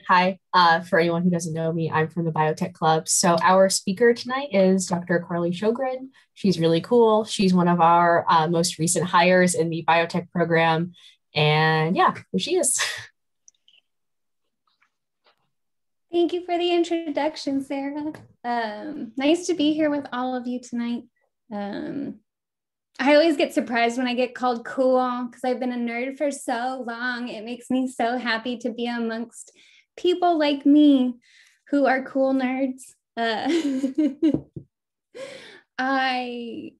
Hi. For anyone who doesn't know me, I'm from the Biotech Club. So our speaker tonight is Dr. Carly Sjogren. She's really cool. She's one of our most recent hires in the biotech program. And yeah, here she is. Thank you for the introduction, Sarah. Nice to be here with all of you tonight. I always get surprised when I get called cool because I've been a nerd for so long. It makes me so happy to be amongst people like me who are cool nerds. I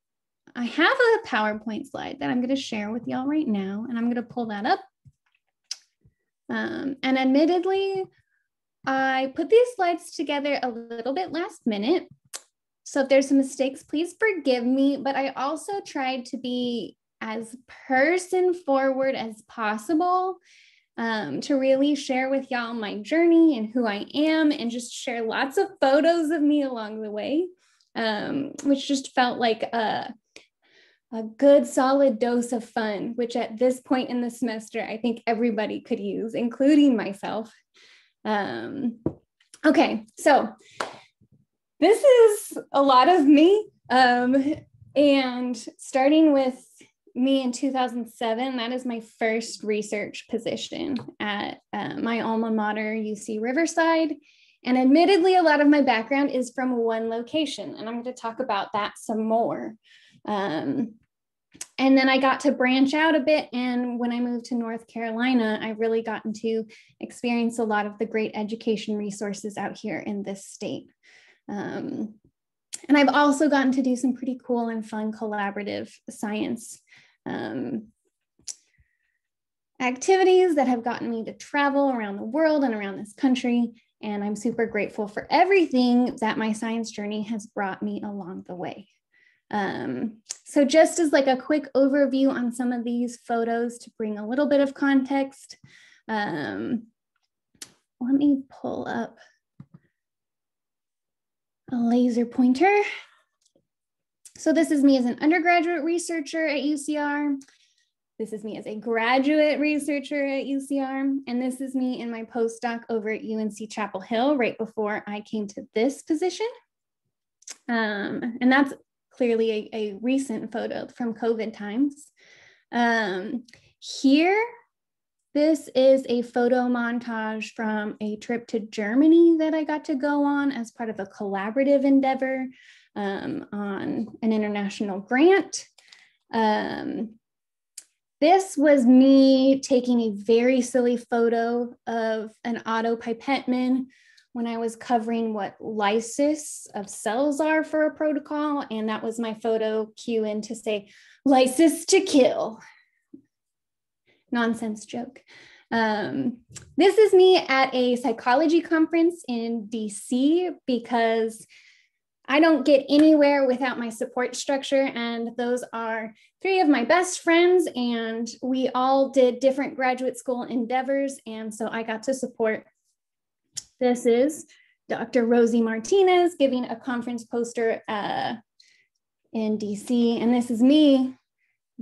have a PowerPoint slide that I'm going to share with y'all right now, and I'm going to pull that up. And admittedly, I put these slides together a little bit last minute. So if there's some mistakes, please forgive me, but I also tried to be as person forward as possible to really share with y'all my journey and who I am, and just share lots of photos of me along the way, which just felt like a good solid dose of fun, which at this point in the semester, I think everybody could use, including myself. Okay, so this is a lot of me, and starting with me in 2007, that is my first research position at my alma mater, UC Riverside. And admittedly, a lot of my background is from one location, and I'm going to talk about that some more. And then I got to branch out a bit. And when I moved to North Carolina, I really gotten to experience a lot of the great education resources out here in this state. And I've also gotten to do some pretty cool and fun collaborative science activities that have gotten me to travel around the world and around this country. And I'm super grateful for everything that my science journey has brought me along the way. So just as like a quick overview on some of these photos to bring a little bit of context, let me pull up a laser pointer. So this is me as an undergraduate researcher at UCR. This is me as a graduate researcher at UCR. And this is me in my postdoc over at UNC Chapel Hill right before I came to this position. And that's clearly a recent photo from COVID times. Here, this is a photo montage from a trip to Germany that I got to go on as part of a collaborative endeavor on an international grant. This was me taking a very silly photo of an autopipetman when I was covering what lysis of cells are for a protocol. And that was my photo cue in to say, lysis to kill. Nonsense joke. This is me at a psychology conference in DC because I don't get anywhere without my support structure. And those are three of my best friends. And we all did different graduate school endeavors. And so I got to support. This is Dr. Rosie Martinez giving a conference poster in DC. And this is me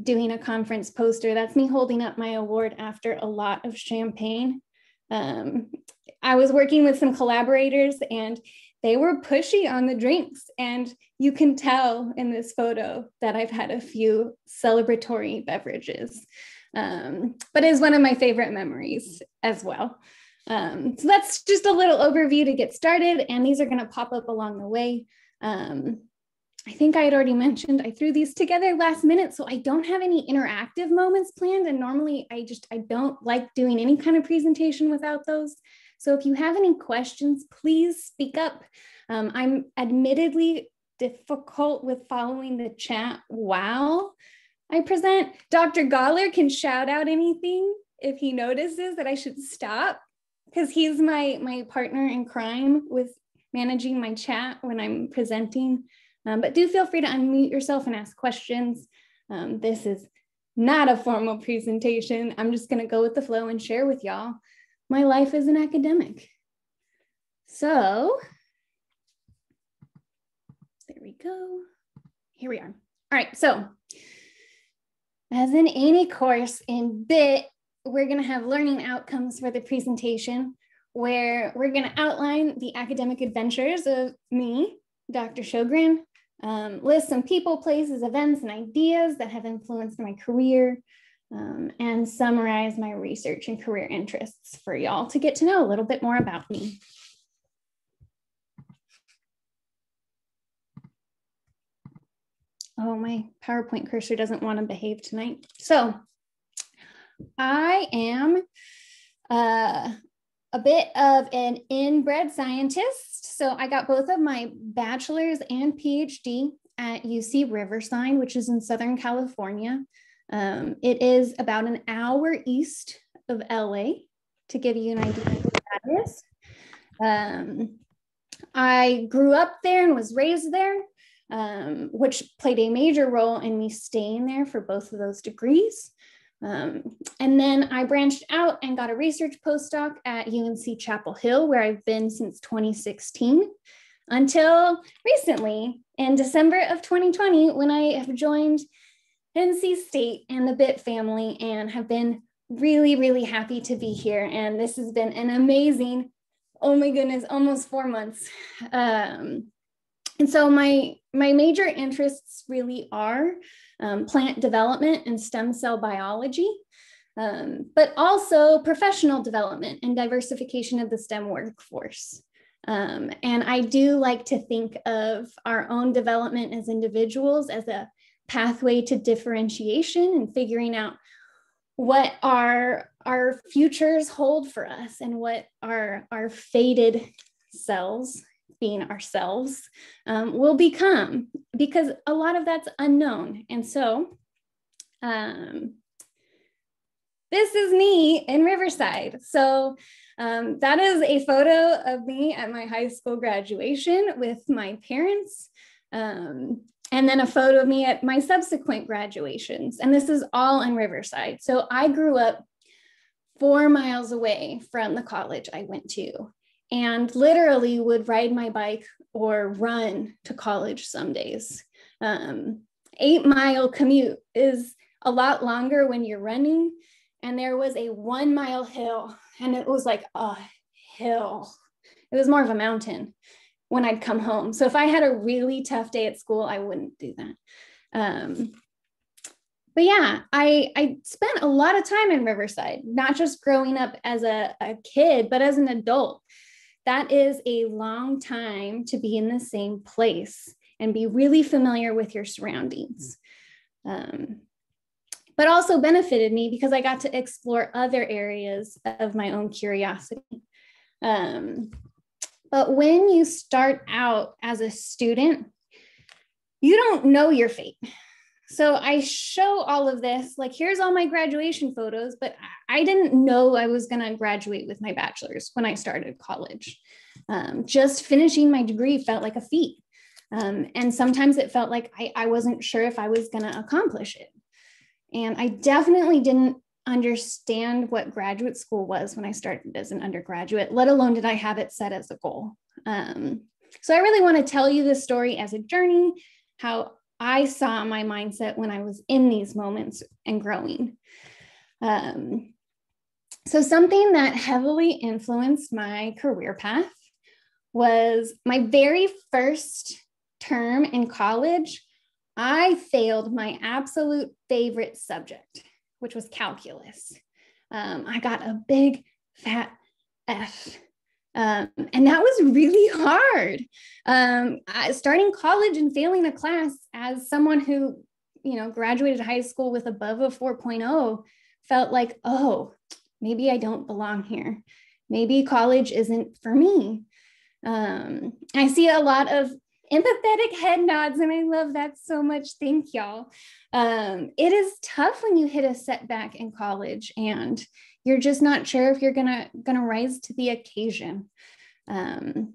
doing a conference poster. That's me holding up my award after a lot of champagne. I was working with some collaborators and they were pushy on the drinks. And you can tell in this photo that I've had a few celebratory beverages, but it's one of my favorite memories as well. So that's just a little overview to get started, and these are going to pop up along the way. I think I had already mentioned I threw these together last minute, so I don't have any interactive moments planned, and normally I don't like doing any kind of presentation without those. So if you have any questions, please speak up. I'm admittedly difficult with following the chat while I present. Dr. Goller can shout out anything if he notices that I should stop, because he's my partner in crime with managing my chat when I'm presenting. But do feel free to unmute yourself and ask questions. This is not a formal presentation. I'm just gonna go with the flow and share with y'all my life as an academic. So, there we go. Here we are. All right, so as in any course in BIT, we're going to have learning outcomes for the presentation. where we're going to outline the academic adventures of me, Dr. Sjogren, list some people, places, events, and ideas that have influenced my career, and summarize my research and career interests for y'all to get to know a little bit more about me. Oh, my PowerPoint cursor doesn't want to behave tonight. So I am a bit of an inbred scientist. So I got both of my bachelor's and PhD at UC Riverside, which is in Southern California. It is about an hour east of LA, to give you an idea of what that is. I grew up there and was raised there, which played a major role in me staying there for both of those degrees. And then I branched out and got a research postdoc at UNC Chapel Hill, where I've been since 2016, until recently in December of 2020, when I have joined NC State and the BIT family, and have been really, really happy to be here. And this has been an amazing, oh my goodness, almost 4 months. And so my major interests really are plant development and stem cell biology, but also professional development and diversification of the STEM workforce. And I do like to think of our own development as individuals as a pathway to differentiation and figuring out what our futures hold for us and what our fated selves, being ourselves, will become, because a lot of that's unknown. And so this is me in Riverside. So that is a photo of me at my high school graduation with my parents. And then a photo of me at my subsequent graduations. And this is all in Riverside. So I grew up 4 miles away from the college I went to, and literally would ride my bike or run to college some days. 8-mile commute is a lot longer when you're running. And there was a 1-mile hill, and it was like a hill. It was more of a mountain when I'd come home. So if I had a really tough day at school, I wouldn't do that. But yeah, I spent a lot of time in Riverside, not just growing up as a kid, but as an adult. That is a long time to be in the same place and be really familiar with your surroundings. But also benefited me because I got to explore other areas of my own curiosity. But when you start out as a student, you don't know your fate. So I show all of this, like, here's all my graduation photos, but I didn't know I was going to graduate with my bachelor's when I started college. Just finishing my degree felt like a feat. And sometimes it felt like I wasn't sure if I was going to accomplish it. And I definitely didn't understand what graduate school was when I started as an undergraduate, let alone did I have it set as a goal. So I really want to tell you this story as a journey, how I saw my mindset when I was in these moments and growing. So something that heavily influenced my career path was my very first term in college. I failed my absolute favorite subject, which was calculus. I got a big fat F. And that was really hard. Starting college and failing a class as someone who, graduated high school with above a 4.0 felt like, oh, maybe I don't belong here. Maybe college isn't for me. I see a lot of empathetic head nods, and I love that so much. Thank y'all. It is tough when you hit a setback in college and you're just not sure if you're gonna rise to the occasion. And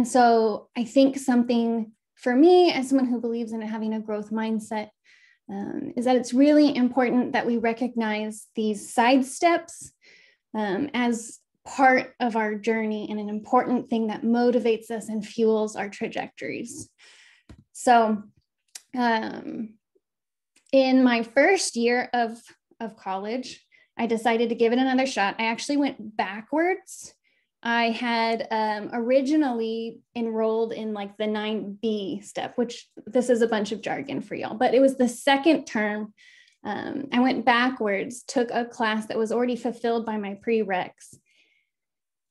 so I think something for me, as someone who believes in having a growth mindset, is that it's really important that we recognize these side steps as part of our journey and an important thing that motivates us and fuels our trajectories. So in my first year of college, I decided to give it another shot. I actually went backwards I had originally enrolled in like the 9B step, which this is a bunch of jargon for y'all, but it was the second term. I went backwards, took a class that was already fulfilled by my prereqs,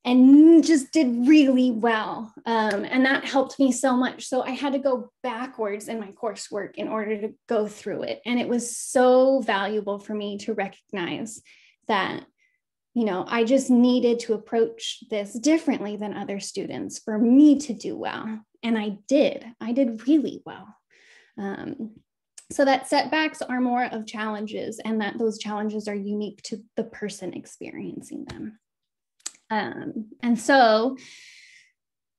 and just did really well. And that helped me so much. So I had to go backwards in my coursework in order to go through it. And it was so valuable for me to recognize that, you know, I just needed to approach this differently than other students for me to do well. And I did really well. So that setbacks are more of challenges, and that those challenges are unique to the person experiencing them. And so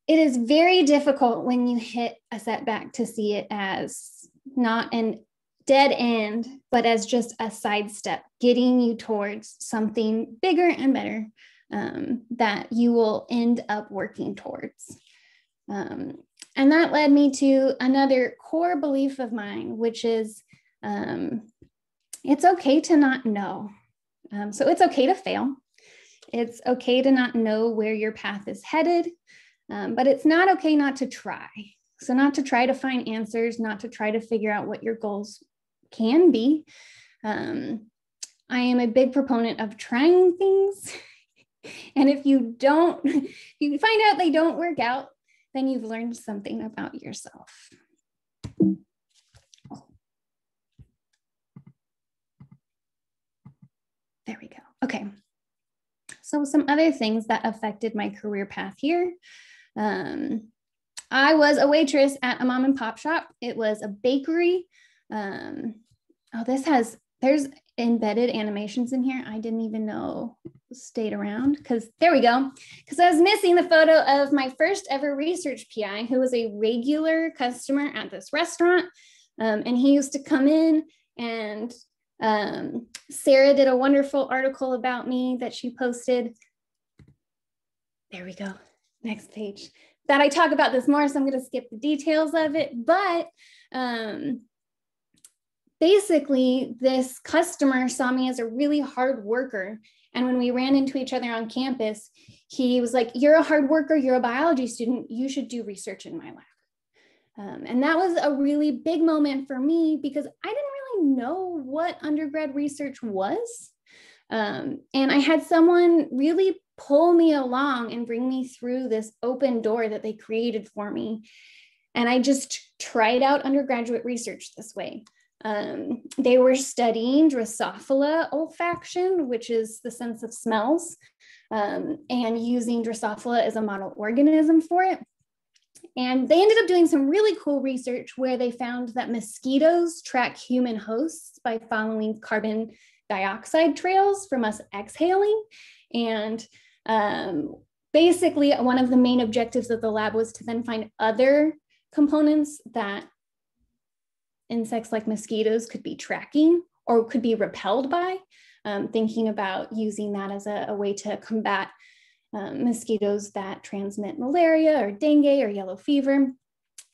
it is very difficult when you hit a setback to see it as not an dead end, but as just a sidestep, getting you towards something bigger and better that you will end up working towards. And that led me to another core belief of mine, which is it's okay to not know. So it's okay to fail. It's okay to not know where your path is headed, but it's not okay not to try. So not to try to find answers, not to try to figure out what your goals can be. I am a big proponent of trying things. And if you find out they don't work out, then you've learned something about yourself. There we go. Okay. So some other things that affected my career path here. I was a waitress at a mom and pop shop. It was a bakery. There's embedded animations in here. I didn't even know stayed around because there we go. Because I was missing the photo of my first ever research PI who was a regular customer at this restaurant. And he used to come in, and Sarah did a wonderful article about me that she posted. There we go. Next page. That I talk about this more, so I'm going to skip the details of it. But basically, this customer saw me as a really hard worker. And when we ran into each other on campus, he was like, "You're a hard worker. You're a biology student. You should do research in my lab." And that was a really big moment for me because I didn't really know what undergrad research was. And I had someone really pull me along and bring me through this open door that they created for me. And I just tried out undergraduate research this way. They were studying Drosophila olfaction, which is the sense of smells, and using Drosophila as a model organism for it. And they ended up doing some really cool research where they found that mosquitoes track human hosts by following carbon dioxide trails from us exhaling. And basically, one of the main objectives of the lab was to then find other components that insects like mosquitoes could be tracking or could be repelled by, thinking about using that as a way to combat mosquitoes that transmit malaria or dengue or yellow fever.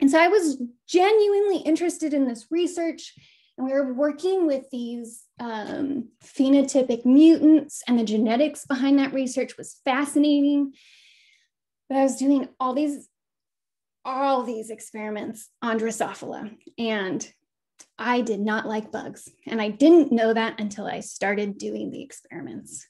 And so I was genuinely interested in this research, and we were working with these phenotypic mutants, and the genetics behind that research was fascinating. But I was doing all these experiments on Drosophila, and I did not like bugs. And I didn't know that until I started doing the experiments.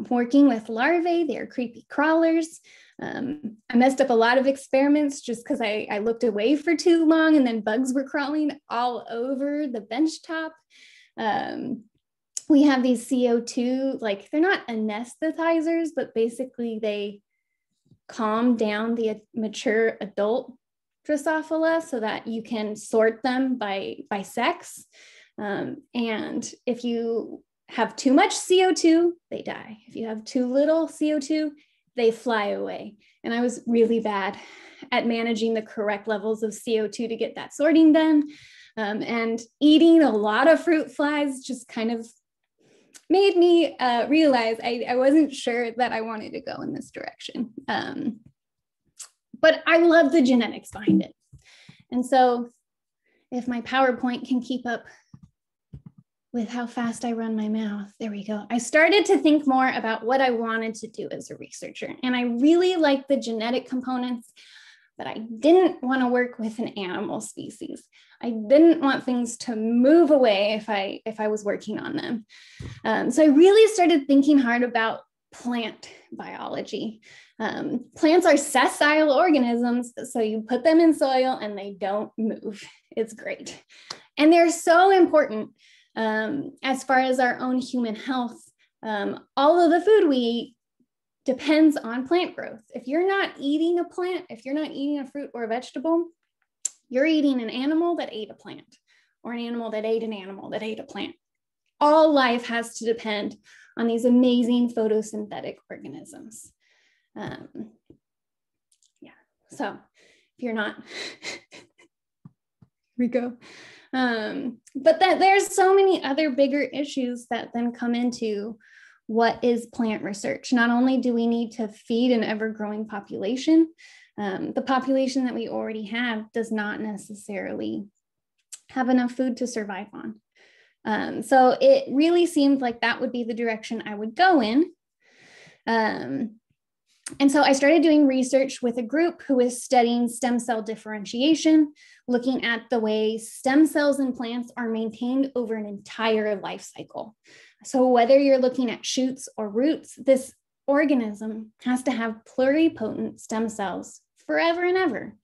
Working with larvae, they're creepy crawlers. I messed up a lot of experiments just because I looked away for too long, and then bugs were crawling all over the bench top. We have these CO2, like they're not anesthetizers, but basically they calm down the mature adult Drosophila so that you can sort them by sex. And if you have too much CO2, they die. If you have too little CO2, they fly away. And I was really bad at managing the correct levels of CO2 to get that sorting done. And eating a lot of fruit flies just kind of made me realize I wasn't sure that I wanted to go in this direction. But I love the genetics behind it. And so if my PowerPoint can keep up, with how fast I run my mouth. There we go. I started to think more about what I wanted to do as a researcher. And I really liked the genetic components, but I didn't want to work with an animal species. I didn't want things to move away if I was working on them. So I really started thinking hard about plant biology. Plants are sessile organisms, so you put them in soil and they don't move. It's great. And they're so important as far as our own human health. All of the food we eat depends on plant growth. If you're not eating a plant, if you're not eating a fruit or a vegetable, you're eating an animal that ate a plant, or an animal that ate an animal that ate a plant. All life has to depend on these amazing photosynthetic organisms. Yeah, so if you're not, here we go. But there's so many other bigger issues that then come into what is plant research. Not only do we need to feed an ever-growing population, the population that we already have does not necessarily have enough food to survive on. So it really seemed like that would be the direction I would go in. And so I started doing research with a group who was studying stem cell differentiation, looking at the way stem cells in plants are maintained over an entire life cycle. So whether you're looking at shoots or roots, this organism has to have pluripotent stem cells forever and ever,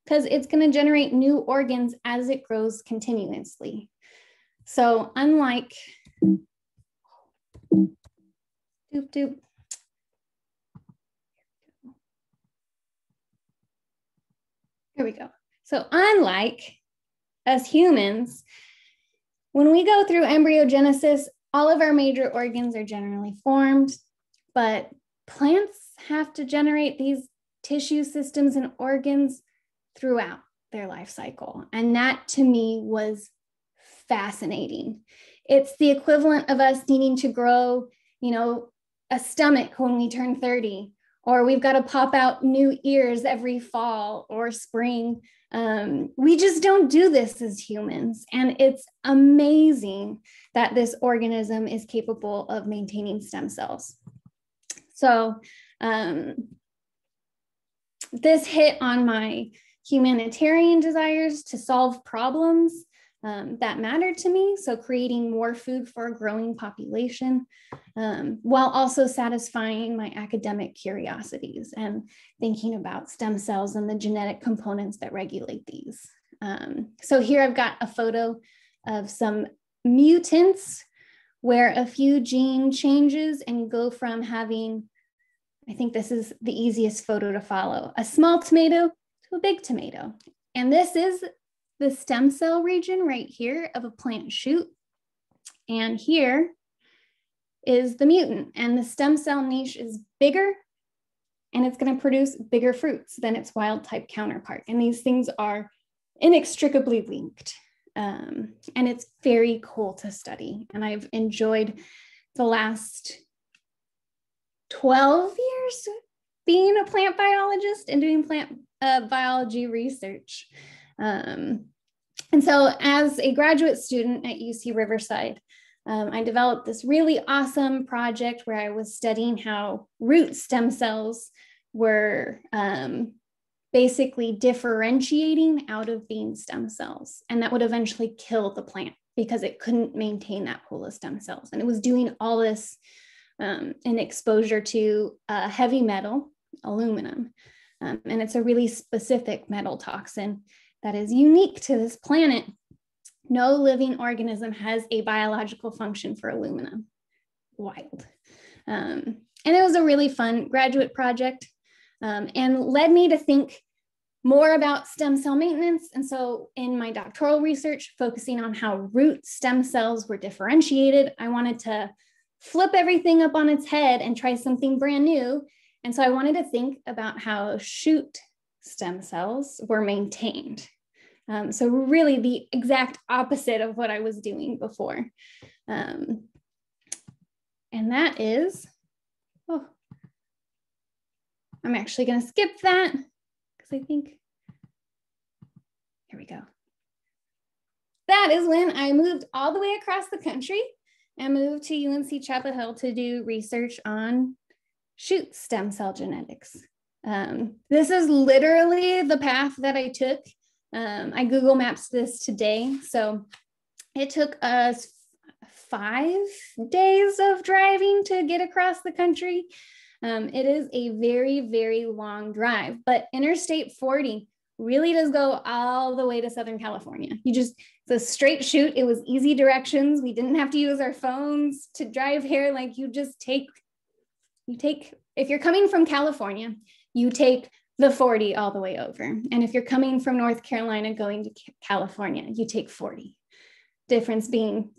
because it's going to generate new organs as it grows continuously. So unlike, here we go. So unlike us humans, when we go through embryogenesis, all of our major organs are generally formed, but plants have to generate these tissue systems and organs throughout their life cycle. And that to me was fascinating. It's the equivalent of us needing to grow, a stomach when we turn 30, or we've got to pop out new ears every fall or spring. We just don't do this as humans. And it's amazing that this organism is capable of maintaining stem cells. So this hit on my humanitarian desires to solve problems that matter to me. So creating more food for a growing population, while also satisfying my academic curiosities and thinking about stem cells and the genetic components that regulate these. So here I've got a photo of some mutants where a few gene changes and you go from having, I think this is the easiest photo to follow, a small tomato to a big tomato. And this is the stem cell region right here of a plant shoot. And here is the mutant, and the stem cell niche is bigger and it's going to produce bigger fruits than its wild type counterpart. And these things are inextricably linked. And it's very cool to study. And I've enjoyed the last 12 years being a plant biologist and doing plant biology research. And so as a graduate student at UC Riverside, I developed this really awesome project where I was studying how root stem cells were basically differentiating out of being stem cells. And that would eventually kill the plant because it couldn't maintain that pool of stem cells. And it was doing all this in exposure to heavy metal, aluminum. And it's a really specific metal toxin that is unique to this planet. No living organism has a biological function for aluminum. Wild. And it was a really fun graduate project and led me to think more about stem cell maintenance. And so in my doctoral research, focusing on how root stem cells were differentiated, I wanted to flip everything up on its head and try something brand new. And so I wanted to think about how shoot stem cells were maintained. So really the exact opposite of what I was doing before. And that is, I'm actually going to skip that because I think, here we go. that is when I moved all the way across the country and moved to UNC Chapel Hill to do research on shoot stem cell genetics. This is literally the path that I took. I Google Maps this today. So it took us 5 days of driving to get across the country. It is a very, very long drive, but Interstate 40 really does go all the way to Southern California. It's a straight shoot. It was easy directions. We didn't have to use our phones to drive here. Like if you're coming from California, you take the 40 all the way over. And if you're coming from North Carolina going to California, you take 40. Difference being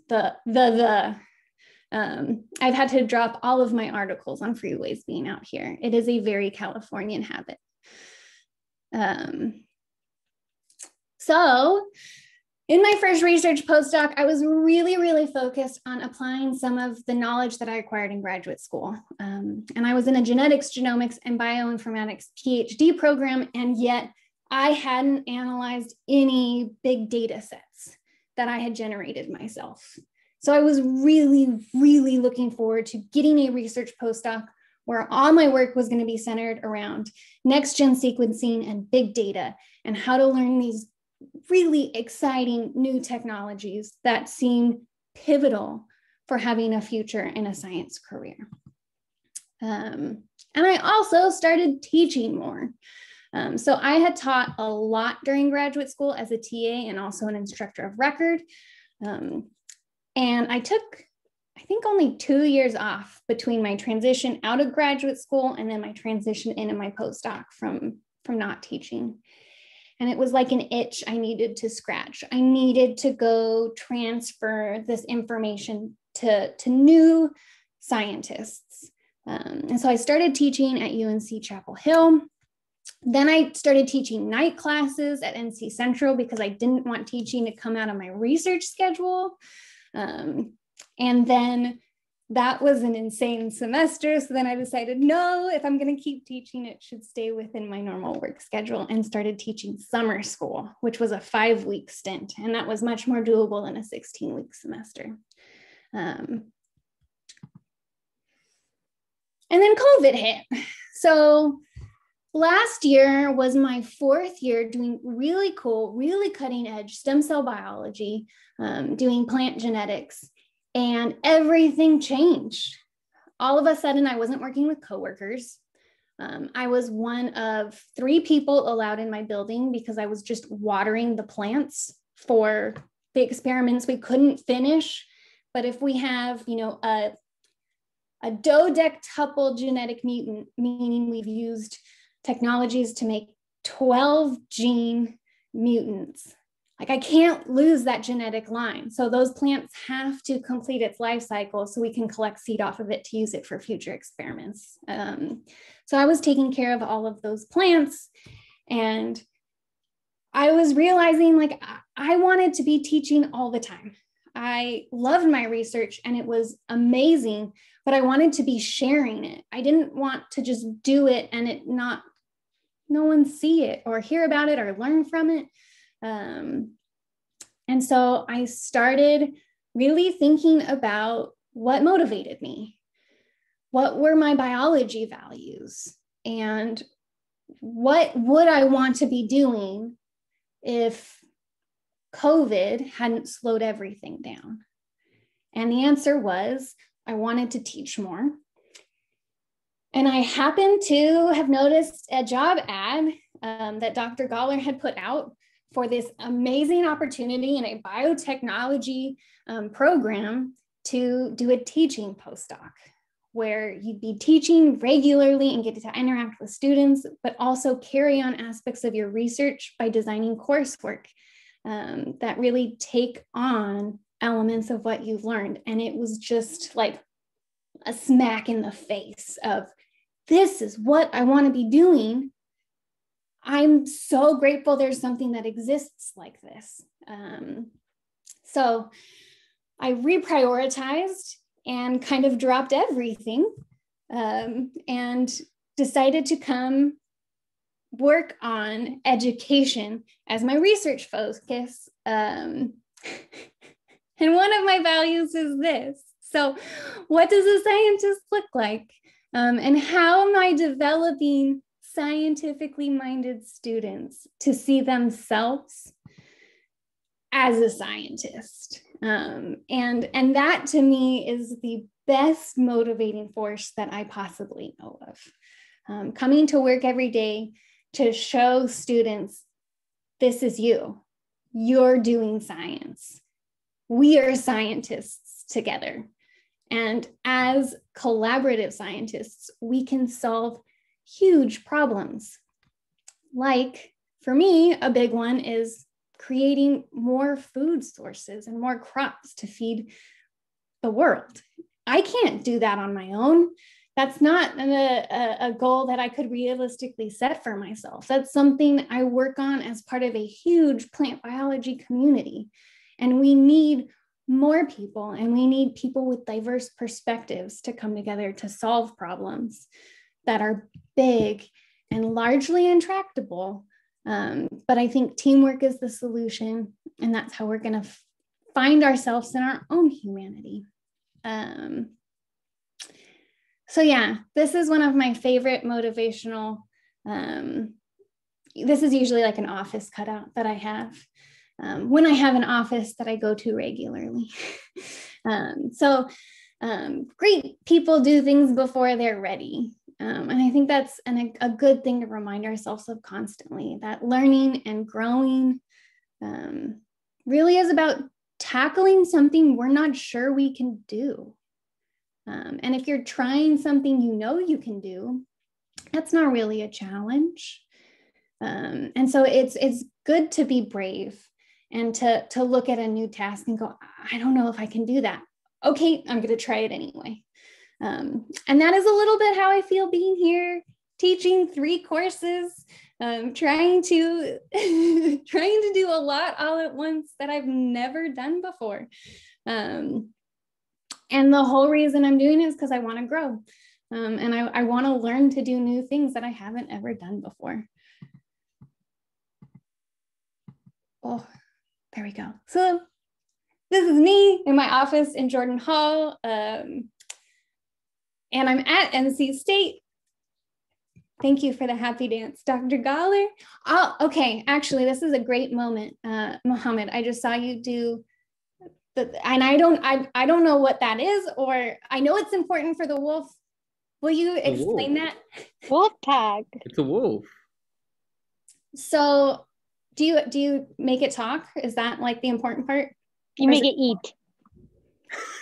I've had to drop all of my articles on freeways being out here. It is a very Californian habit. So in my first research postdoc, I was really, really focused on applying some of the knowledge that I acquired in graduate school. And I was in a genetics, genomics, and bioinformatics PhD program, and yet I hadn't analyzed any big data sets that I had generated myself. So I was really, really looking forward to getting a research postdoc where all my work was going to be centered around next-gen sequencing and big data and how to learn these really exciting new technologies that seem pivotal for having a future in a science career. And I also started teaching more. So I had taught a lot during graduate school as a TA and also an instructor of record. And I took, I think, only 2 years off between my transition out of graduate school and then my transition into my postdoc from not teaching. And it was like an itch I needed to scratch. I needed to go transfer this information to new scientists. And so I started teaching at UNC Chapel Hill. Then I started teaching night classes at NC Central because I didn't want teaching to come out of my research schedule. And then that was an insane semester. So then I decided, no, if I'm going to keep teaching, it should stay within my normal work schedule, and started teaching summer school, which was a 5-week stint. And that was much more doable than a 16-week semester. And then COVID hit. So last year was my 4th year doing really cool, really cutting edge stem cell biology, doing plant genetics. And everything changed. All of a sudden, I wasn't working with coworkers. I was one of 3 people allowed in my building because I was just watering the plants for the experiments we couldn't finish. But if we have, a dodectuple genetic mutant, meaning we've used technologies to make 12 gene mutants, like I can't lose that genetic line. So those plants have to complete its life cycle so we can collect seed off of it to use it for future experiments. So I was taking care of all of those plants, and I was realizing like I wanted to be teaching all the time. I loved my research and it was amazing, but I wanted to be sharing it. I didn't want to just do it and no one see it or hear about it or learn from it. And so I started really thinking about what motivated me. What were my biology values? And what would I want to be doing if COVID hadn't slowed everything down? And the answer was, I wanted to teach more. And I happened to have noticed a job ad that Dr. Galler had put out for this amazing opportunity in a biotechnology program to do a teaching postdoc, where you'd be teaching regularly and get to interact with students, but also carry on aspects of your research by designing coursework that really take on elements of what you've learned. And it was just like a smack in the face of, this is what I want to be doing. I'm so grateful there's something that exists like this. So I reprioritized and kind of dropped everything and decided to come work on education as my research focus. And And one of my values is this. So what does a scientist look like? And how am I developing scientifically minded students to see themselves as a scientist? And that to me is the best motivating force that I possibly know of. Coming to work every day to show students, this is you. You're doing science. We are scientists together. And as collaborative scientists, we can solve huge problems. Like, for me, a big one is creating more food sources and more crops to feed the world. I can't do that on my own. That's not a goal that I could realistically set for myself. That's something I work on as part of a huge plant biology community. And we need more people, and we need people with diverse perspectives to come together to solve problems that are big and largely intractable. But I think teamwork is the solution, and that's how we're going to find ourselves in our own humanity. So yeah, this is one of my favorite motivational, this is usually like an office cutout that I have. When I have an office that I go to regularly. Great people do things before they're ready. And I think that's a good thing to remind ourselves of constantly, that learning and growing really is about tackling something we're not sure we can do. And if you're trying something you know you can do, that's not really a challenge. And so it's good to be brave and to look at a new task and go, I don't know if I can do that. Okay, I'm going to try it anyway. And that is a little bit how I feel being here, teaching 3 courses, trying to do a lot all at once that I've never done before. And the whole reason I'm doing it is because I want to grow. And I want to learn to do new things that I haven't ever done before. Oh, there we go. So this is me in my office in Jordan Hall. And I'm at NC State. Thank you for the happy dance, Dr. Galler. Oh, okay, actually, this is a great moment, Mohammed. I just saw you do and I don't know what that is, or I know it's important for the wolf. Will you explain that? Wolf tag. It's a wolf. So do you make it talk? Is that like the important part? You make it eat.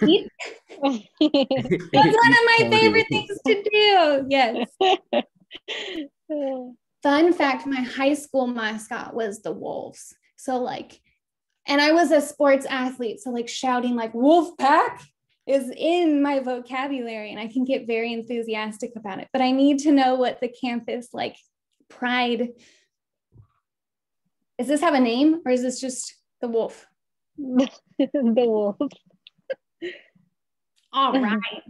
Eat? That's one of my favorite things to do. Yes. Fun fact, my high school mascot was the Wolves. So and I was a sports athlete. So shouting like wolf pack is in my vocabulary, and I can get very enthusiastic about it, but I need to know what the campus pride. Does this have a name, or is this just the wolf? The wolf. All right.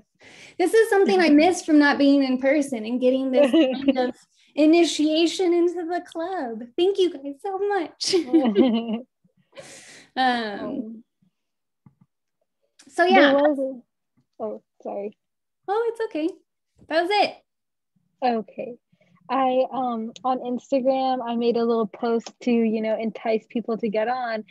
This is something I missed from not being in person and getting this kind of initiation into the club. Thank you guys so much. So yeah. Oh, sorry. Oh, it's okay. That was it. Okay. I on Instagram, I made a little post to, entice people to get on.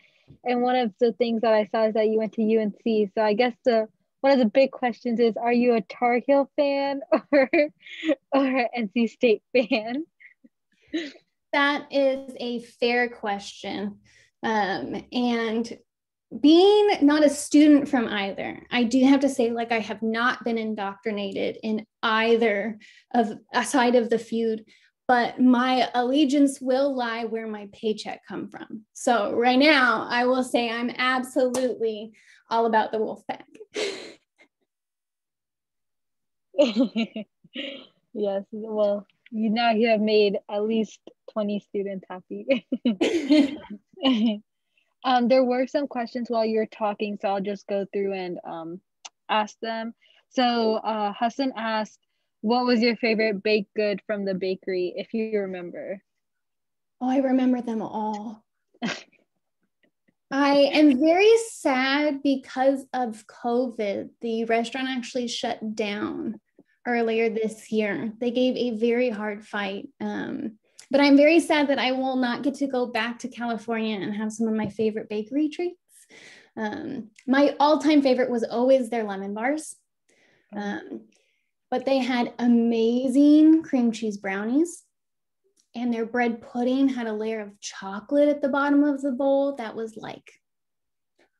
And one of the things that I saw is that you went to UNC. So I guess one of the big questions is, are you a Tar Heel fan or an NC State fan? That is a fair question. And being not a student from either, I do have to say, I have not been indoctrinated in either side of the feud, but my allegiance will lie where my paycheck come from. So right now, I will say I'm absolutely all about the Wolfpack. Yes, well, you have made at least 20 students happy. There were some questions while you were talking, so I'll just go through and ask them. So Hassan asked, what was your favorite baked good from the bakery, if you remember? Oh, I remember them all. I am very sad because of COVID. The restaurant actually shut down earlier this year. They gave a very hard fight. But I'm very sad that I will not get to go back to California and have some of my favorite bakery treats. My all-time favorite was always their lemon bars. But they had amazing cream cheese brownies, and their bread pudding had a layer of chocolate at the bottom of the bowl that was like,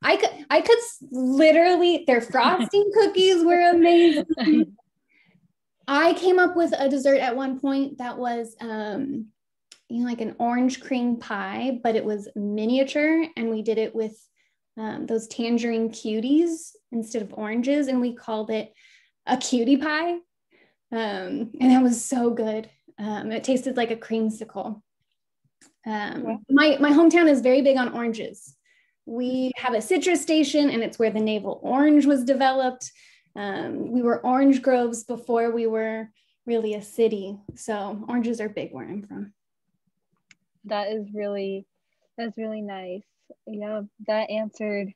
I could literally, their frosting cookies were amazing. I came up with a dessert at one point that was like an orange cream pie, but it was miniature, and we did it with those tangerine cuties instead of oranges, and we called it a cutie pie. And that was so good. It tasted like a creamsicle. My hometown is very big on oranges. We have a citrus station, and it's where the navel orange was developed. We were orange groves before we were really a city. So oranges are big where I'm from. That's really nice. Yeah, that answered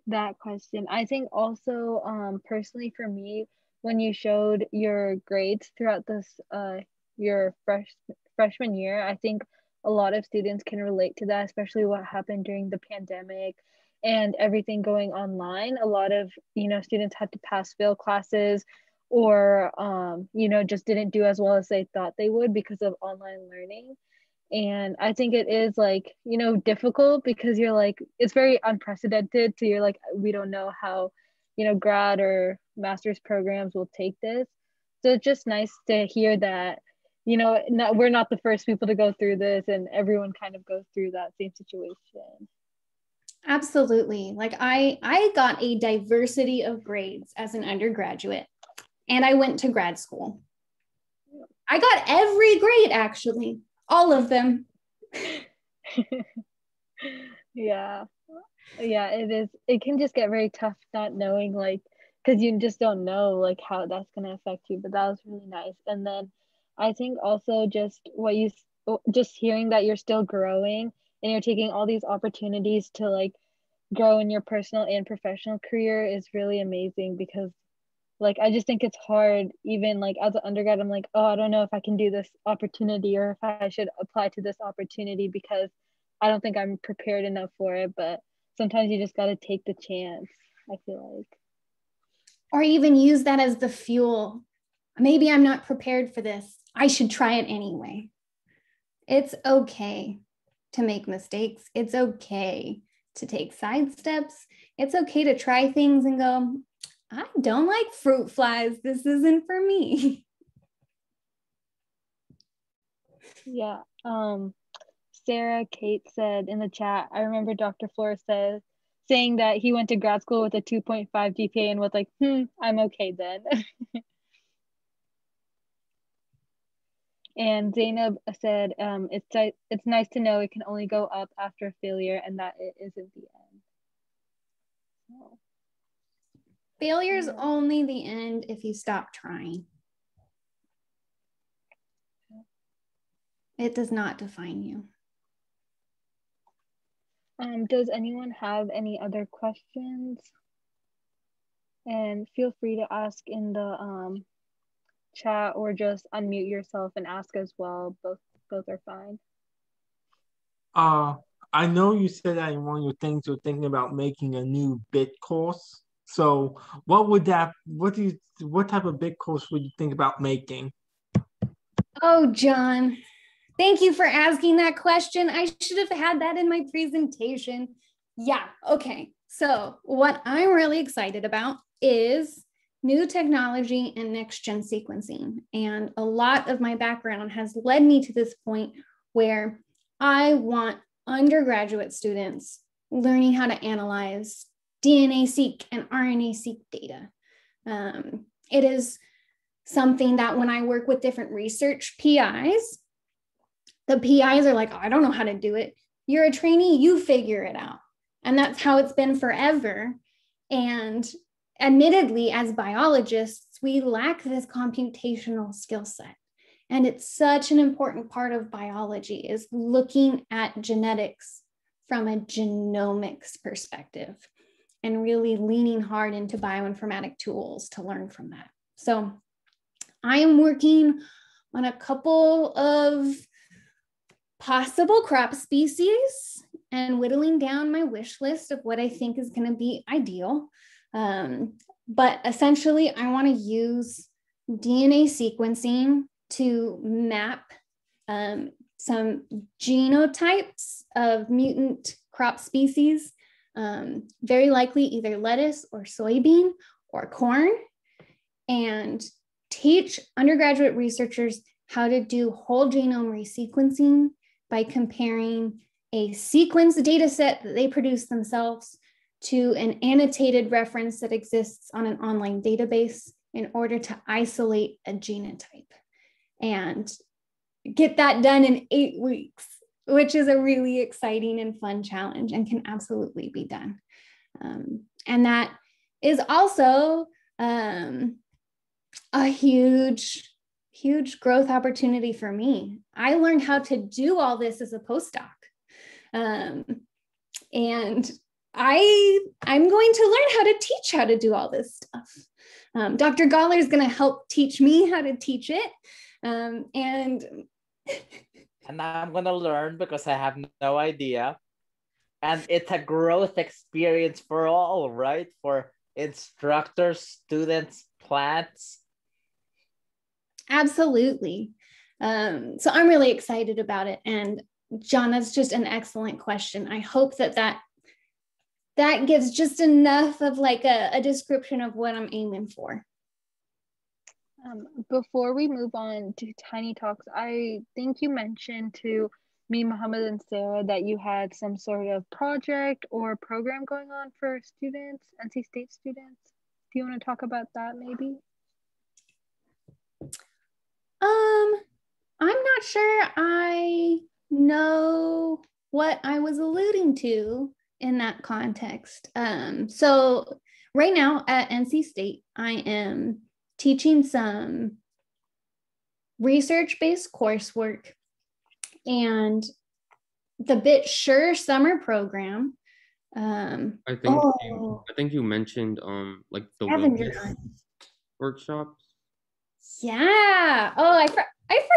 that question. I think also, personally for me, when you showed your grades throughout this, your freshman year, I think a lot of students can relate to that, especially what happened during the pandemic and everything going online. A lot of, students had to pass fail classes or, just didn't do as well as they thought they would because of online learning. And I think it is like, difficult because you're like, it's very unprecedented. So you're like, we don't know how, grad or master's programs will take this. So it's just nice to hear that, we're not the first people to go through this, and everyone kind of goes through that same situation. Absolutely. Like I got a diversity of grades as an undergraduate, and I went to grad school. I got every grade, actually, all of them. Yeah, it is. It can just get very tough not knowing, like, because you just don't know like how that's going to affect you. But that was really nice. And then I think also just just hearing that you're still growing and you're taking all these opportunities to like grow in your personal and professional career is really amazing, because like I just think it's hard, even like as an undergrad, I'm like, oh, I don't know if I can do this opportunity or if I should apply to this opportunity because I don't think I'm prepared enough for it. But sometimes you just got to take the chance, I feel like. Or even use that as the fuel. Maybe I'm not prepared for this. I should try it anyway. It's okay to make mistakes. It's okay to take side steps. It's okay to try things and go, I don't like fruit flies. This isn't for me. Yeah. Sarah Kate said in the chat, I remember Dr. Flores saying that he went to grad school with a 2.5 GPA and was like, I'm okay then. And Zainab said, it's nice to know it can only go up after failure and that it isn't the end. So, Failure's only the end if you stop trying. It does not define you. Does anyone have any other questions? And feel free to ask in the chat or just unmute yourself and ask as well. Both are fine. I know you said that in one of your things you're thinking about making a new BIT course. So what type of BIT course would you think about making? Oh, John, thank you for asking that question. I should have had that in my presentation. Yeah, okay. So what I'm really excited about is new technology and next-gen sequencing. And a lot of my background has led me to this point where I want undergraduate students learning how to analyze DNA-seq and RNA-seq data. It is something that when I work with different research PIs, the PIs are like, oh, I don't know how to do it. You're a trainee, you figure it out. And that's how it's been forever. And admittedly, as biologists, we lack this computational skill set. And it's such an important part of biology is looking at genetics from a genomics perspective and really leaning hard into bioinformatic tools to learn from that. So I am working on a couple of possible crop species and whittling down my wish list of what I think is going to be ideal. But essentially, I want to use DNA sequencing to map some genotypes of mutant crop species, very likely either lettuce or soybean or corn, and teach undergraduate researchers how to do whole genome resequencing by comparing a sequence data set that they produce themselves to an annotated reference that exists on an online database in order to isolate a genotype and get that done in 8 weeks, which is a really exciting and fun challenge and can absolutely be done. And that is also a huge growth opportunity for me. I learned how to do all this as a postdoc. And I'm going to learn how to teach how to do all this stuff. Dr. Goller is going to help teach me how to teach it. And I'm going to learn because I have no idea. And it's a growth experience for all, right? For instructors, students, plants. Absolutely. So I'm really excited about it. And John, that's just an excellent question. I hope that gives just enough of like a description of what I'm aiming for. Before we move on to Tiny Talks, I think you mentioned to me, Muhammad, and Sarah that you had some sort of project or program going on for students, NC State students. Do you want to talk about that maybe? I'm not sure I know what I was alluding to in that context. So right now at NC State, I am teaching some research-based coursework and the Pcr summer program. I think you mentioned like the wellness workshops. Yeah. Oh, I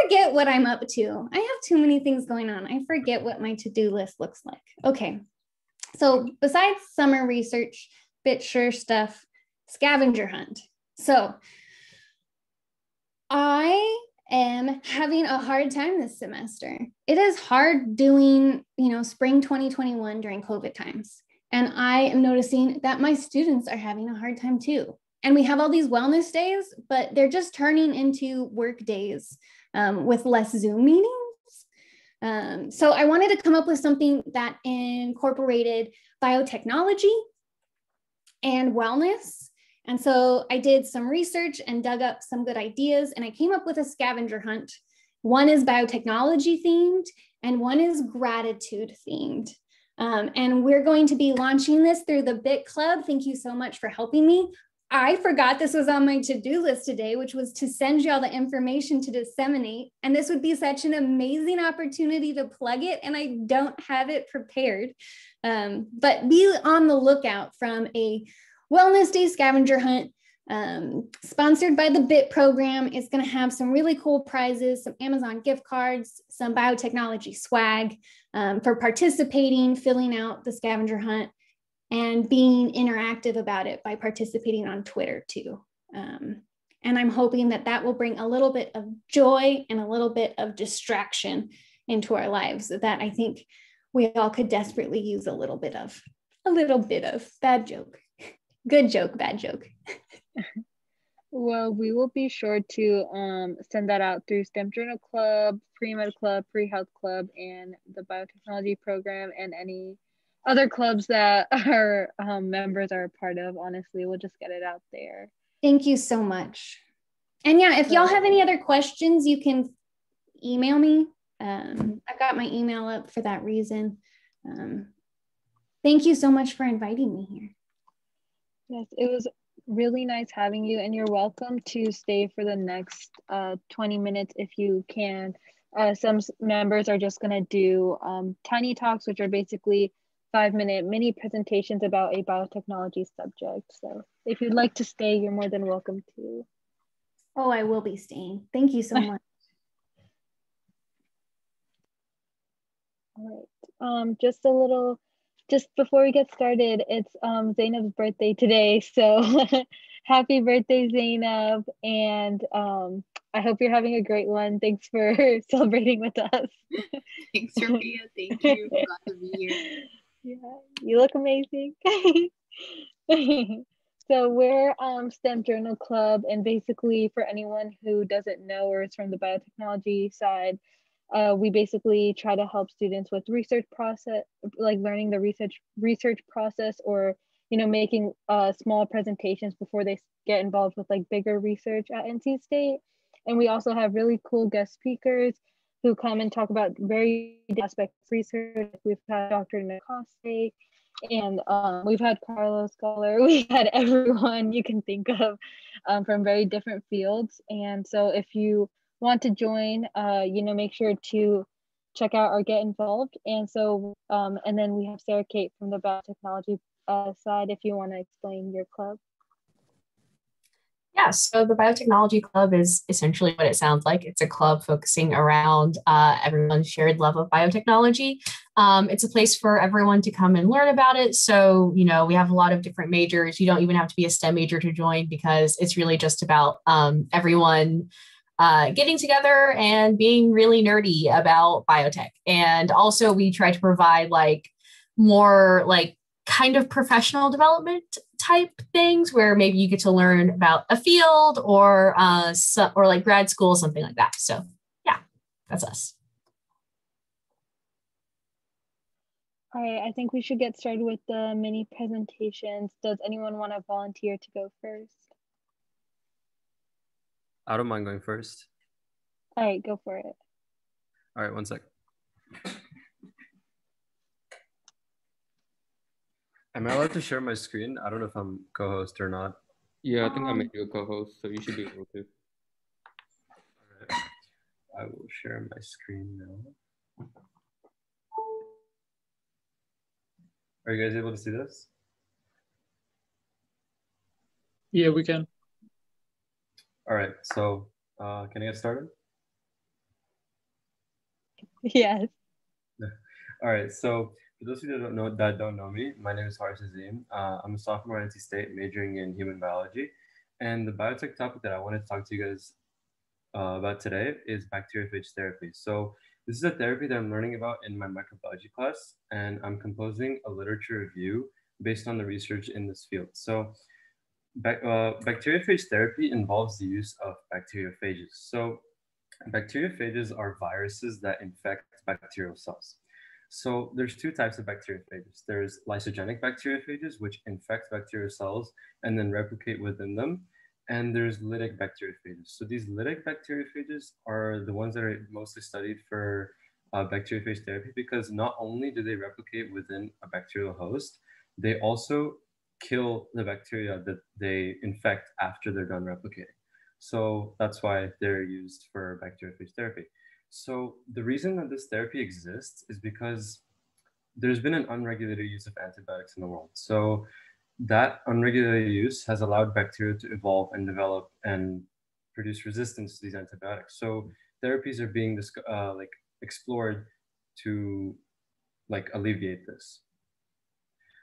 forget what I'm up to. I have too many things going on. I forget what my to-do list looks like. Okay. So besides summer research, Pcr stuff, scavenger hunt. So I am having a hard time this semester. It is hard doing, spring 2021 during COVID times. And I am noticing that my students are having a hard time too. And we have all these wellness days, but they're just turning into work days with less Zoom meetings. So I wanted to come up with something that incorporated biotechnology and wellness. And so I did some research and dug up some good ideas, and I came up with a scavenger hunt. One is biotechnology themed, and one is gratitude themed. And we're going to be launching this through the BIT Club. Thank you so much for helping me. I forgot this was on my to-do list today, which was to send you all the information to disseminate. And this would be such an amazing opportunity to plug it, and I don't have it prepared. But be on the lookout from a Wellness Day scavenger hunt sponsored by the BIT program. It's going to have some really cool prizes, some Amazon gift cards, some biotechnology swag for participating, filling out the scavenger hunt, and being interactive about it by participating on Twitter too. And I'm hoping that will bring a little bit of joy and a little bit of distraction into our lives that I think we all could desperately use a little bit of. Bad joke. Good joke, bad joke. Well, we will be sure to send that out through STEM Journal Club, Pre-Med Club, Pre-Health Club, and the Biotechnology Program, and any other clubs that our members are a part of. Honestly, we'll just get it out there. Thank you so much. And yeah, if y'all have any other questions, you can email me. I've got my email up for that reason. Thank you so much for inviting me here. Yes, it was really nice having you, and you're welcome to stay for the next 20 minutes if you can. Some members are just going to do tiny talks, which are basically 5-minute mini presentations about a biotechnology subject. So if you'd like to stay, you're more than welcome to. Oh, I will be staying. Thank you so much. All right. Just before we get started, it's Zainab's birthday today. So happy birthday, Zainab. And I hope you're having a great one. Thanks for celebrating with us. Thanks, Sophia. Thank you. Glad to be here. Yeah, you look amazing. So we're STEM Journal Club, and basically for anyone who doesn't know or is from the biotechnology side, we basically try to help students with research process, like learning the research process, or making small presentations before they get involved with like bigger research at NC State. And we also have really cool guest speakers who come and talk about very aspects of research. We've had Dr. Nakaste, and we've had Carlos Scholar. We've had everyone you can think of from very different fields. And so if you want to join, make sure to check out or get involved. And so, and then we have Sarah Kate from the biotechnology side, if you want to explain your club. Yeah, so the Biotechnology Club is essentially what it sounds like. It's a club focusing around everyone's shared love of biotechnology. It's a place for everyone to come and learn about it. So, we have a lot of different majors. You don't even have to be a STEM major to join, because it's really just about everyone getting together and being really nerdy about biotech. And also we try to provide more kind of professional development type things, where maybe you get to learn about a field or like grad school, something like that. So yeah, that's us. All right, I think we should get started with the mini presentations. Does anyone want to volunteer to go first? I don't mind going first. All right, go for it. All right, one sec. Am I allowed to share my screen? I don't know if I'm co-host or not. Yeah, I think I made you a co-host, so you should be able to. All right. I will share my screen now. Are you guys able to see this? Yeah, we can. All right, so can I get started? Yes. All right, so for those of you that don't know me, my name is Haris Azim. I'm a sophomore at NC State, majoring in human biology. And the biotech topic that I wanted to talk to you guys about today is bacteriophage therapy. So this is a therapy that I'm learning about in my microbiology class, and I'm composing a literature review based on the research in this field. So bacteriophage therapy involves the use of bacteriophages. So bacteriophages are viruses that infect bacterial cells. So there's two types of bacteriophages. There's lysogenic bacteriophages, which infect bacterial cells and then replicate within them. And there's lytic bacteriophages. So these lytic bacteriophages are the ones that are mostly studied for bacteriophage therapy, because not only do they replicate within a bacterial host, they also kill the bacteria that they infect after they're done replicating. So that's why they're used for bacteriophage therapy. So the reason that this therapy exists is because there's been an unregulated use of antibiotics in the world. So that unregulated use has allowed bacteria to evolve and develop and produce resistance to these antibiotics. So therapies are being explored to alleviate this.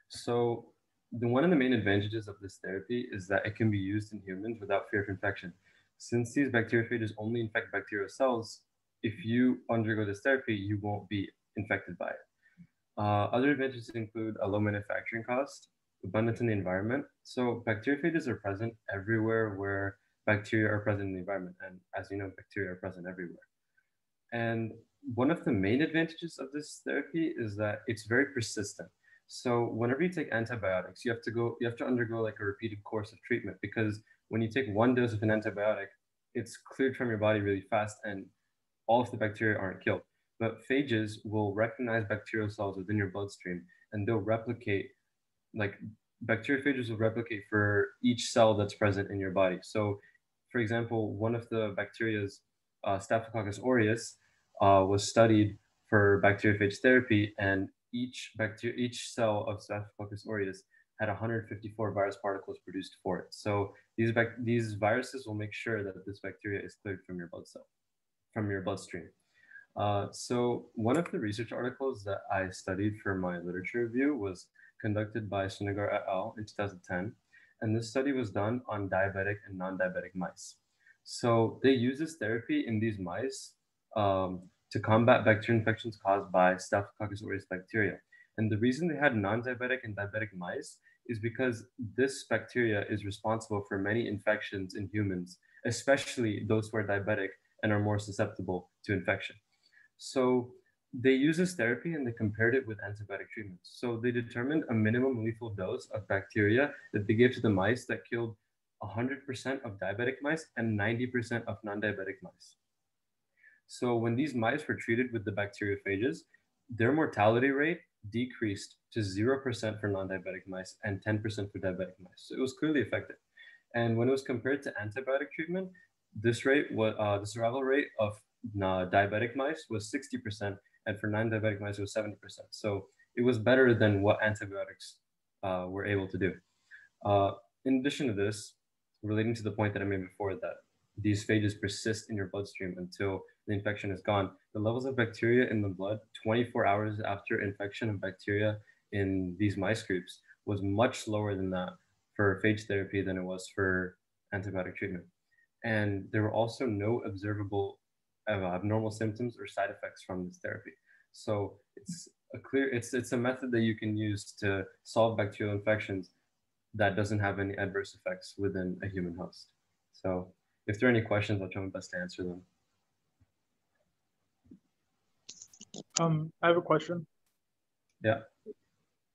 So one of the main advantages of this therapy is that it can be used in humans without fear of infection. Since these bacteriophages only infect bacterial cells, if you undergo this therapy, you won't be infected by it. Other advantages include a low manufacturing cost, abundance in the environment. So bacteriophages are present everywhere where bacteria are present in the environment. And as you know, bacteria are present everywhere. And one of the main advantages of this therapy is that it's very persistent. So whenever you take antibiotics, you have to undergo like a repeated course of treatment, because when you take one dose of an antibiotic, it's cleared from your body really fast and all of the bacteria aren't killed. But phages will recognize bacterial cells within your bloodstream, and they'll replicate, like bacteriophages will replicate for each cell that's present in your body. So for example, one of the bacteria's Staphylococcus aureus was studied for bacteriophage therapy, and each cell of Staphylococcus aureus had 154 virus particles produced for it. So these viruses will make sure that this bacteria is cleared from your bloodstream. So one of the research articles that I studied for my literature review was conducted by Sjogren et al. In 2010. And this study was done on diabetic and non-diabetic mice. So they use this therapy in these mice to combat bacterial infections caused by Staphylococcus aureus bacteria. And the reason they had non-diabetic and diabetic mice is because this bacteria is responsible for many infections in humans, especially those who are diabetic and are more susceptible to infection. So they used this therapy and they compared it with antibiotic treatments. So they determined a minimum lethal dose of bacteria that they gave to the mice that killed 100% of diabetic mice and 90% of non-diabetic mice. So when these mice were treated with the bacteriophages, their mortality rate decreased to 0% for non-diabetic mice and 10% for diabetic mice. So it was clearly effective. And when it was compared to antibiotic treatment, this rate was the survival rate of diabetic mice was 60%, and for non-diabetic mice it was 70%. So it was better than what antibiotics were able to do. In addition to this, relating to the point that I made before, that these phages persist in your bloodstream until the infection is gone, the levels of bacteria in the blood 24 hours after infection of bacteria in these mice groups was much lower than that for phage therapy than it was for antibiotic treatment. And there were also no observable abnormal symptoms or side effects from this therapy. So it's a method that you can use to solve bacterial infections that doesn't have any adverse effects within a human host. So if there are any questions, I'll try my best to answer them. I have a question. Yeah.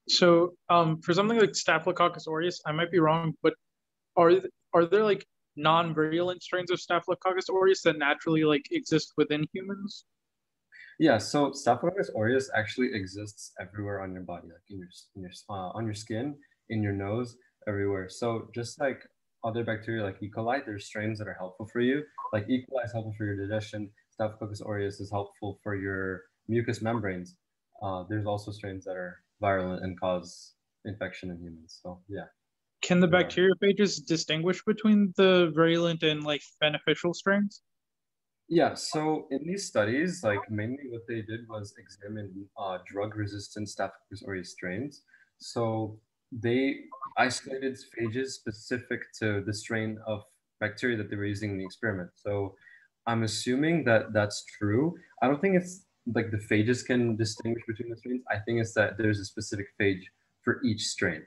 So for something like Staphylococcus aureus, I might be wrong, but are there like non-virulent strains of Staphylococcus aureus that naturally like exist within humans? Yeah, so Staphylococcus aureus actually exists everywhere on your body, like on your skin, in your nose, everywhere. So just like other bacteria like E. coli, there's strains that are helpful for you. Like E. coli is helpful for your digestion. Staphylococcus aureus is helpful for your mucous membranes. There's also strains that are virulent and cause infection in humans. So yeah. Can the bacteriophages distinguish between the virulent and like beneficial strains? Yeah, so in these studies, like mainly what they did was examine drug-resistant Staphylococcus aureus strains. So they isolated phages specific to the strain of bacteria that they were using in the experiment. So I'm assuming that that's true. I don't think it's like the phages can distinguish between the strains. I think it's that there's a specific phage for each strain.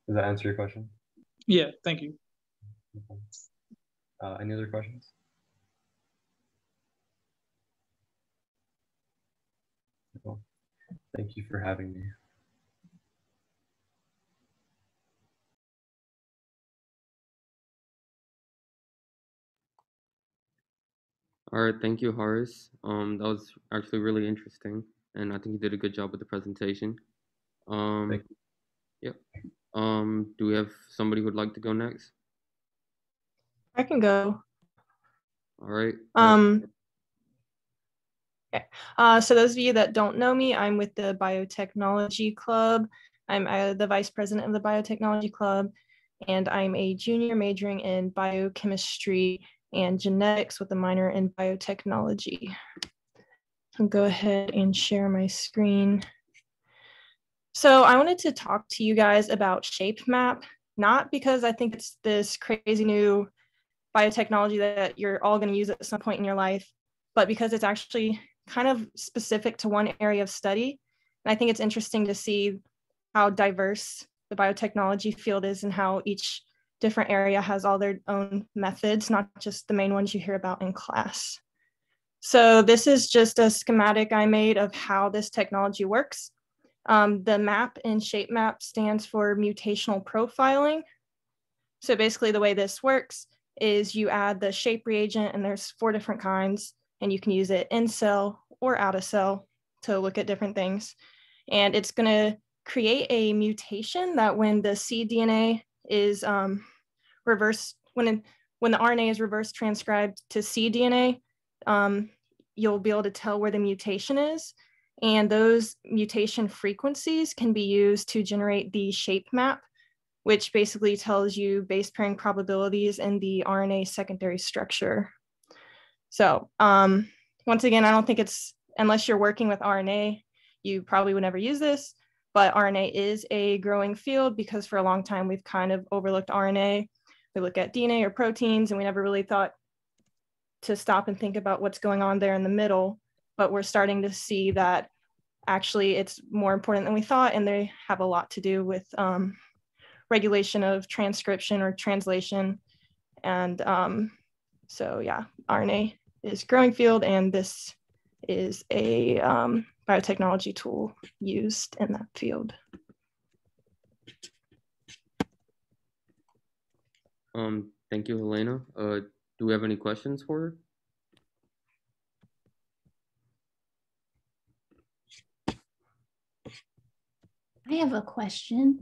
Does that answer your question? Yeah, thank you. Okay. Any other questions? Well, thank you for having me. All right, thank you, Horace. That was actually really interesting, and I think you did a good job with the presentation. Yep. Do we have somebody who would like to go next? I can go. All right. Okay. So those of you that don't know me, I'm with the Biotechnology Club. I'm the vice president of the Biotechnology Club, and I'm a junior majoring in biochemistry and genetics with a minor in biotechnology. I'll go ahead and share my screen. So I wanted to talk to you guys about ShapeMap, not because I think it's this crazy new biotechnology that you're all going to use at some point in your life, but because it's actually kind of specific to one area of study. And I think it's interesting to see how diverse the biotechnology field is and how each different area has all their own methods, not just the main ones you hear about in class. So this is just a schematic I made of how this technology works. The map in ShapeMap stands for mutational profiling. So basically the way this works is you add the shape reagent, and there's 4 different kinds, and you can use it in cell or out of cell to look at different things. And it's going to create a mutation that when the cDNA is reverse, when the RNA is reverse transcribed to cDNA, you'll be able to tell where the mutation is. And those mutation frequencies can be used to generate the shape map, which basically tells you base pairing probabilities in the RNA secondary structure. So once again, I don't think it's, unless you're working with RNA, you probably would never use this, but RNA is a growing field because for a long time, we've kind of overlooked RNA. We look at DNA or proteins and we never really thought to stop and think about what's going on there in the middle, but we're starting to see that actually it's more important than we thought, and they have a lot to do with regulation of transcription or translation. And so yeah, RNA is a growing field, and this is a biotechnology tool used in that field. Thank you, Helena. Do we have any questions for her? I have a question.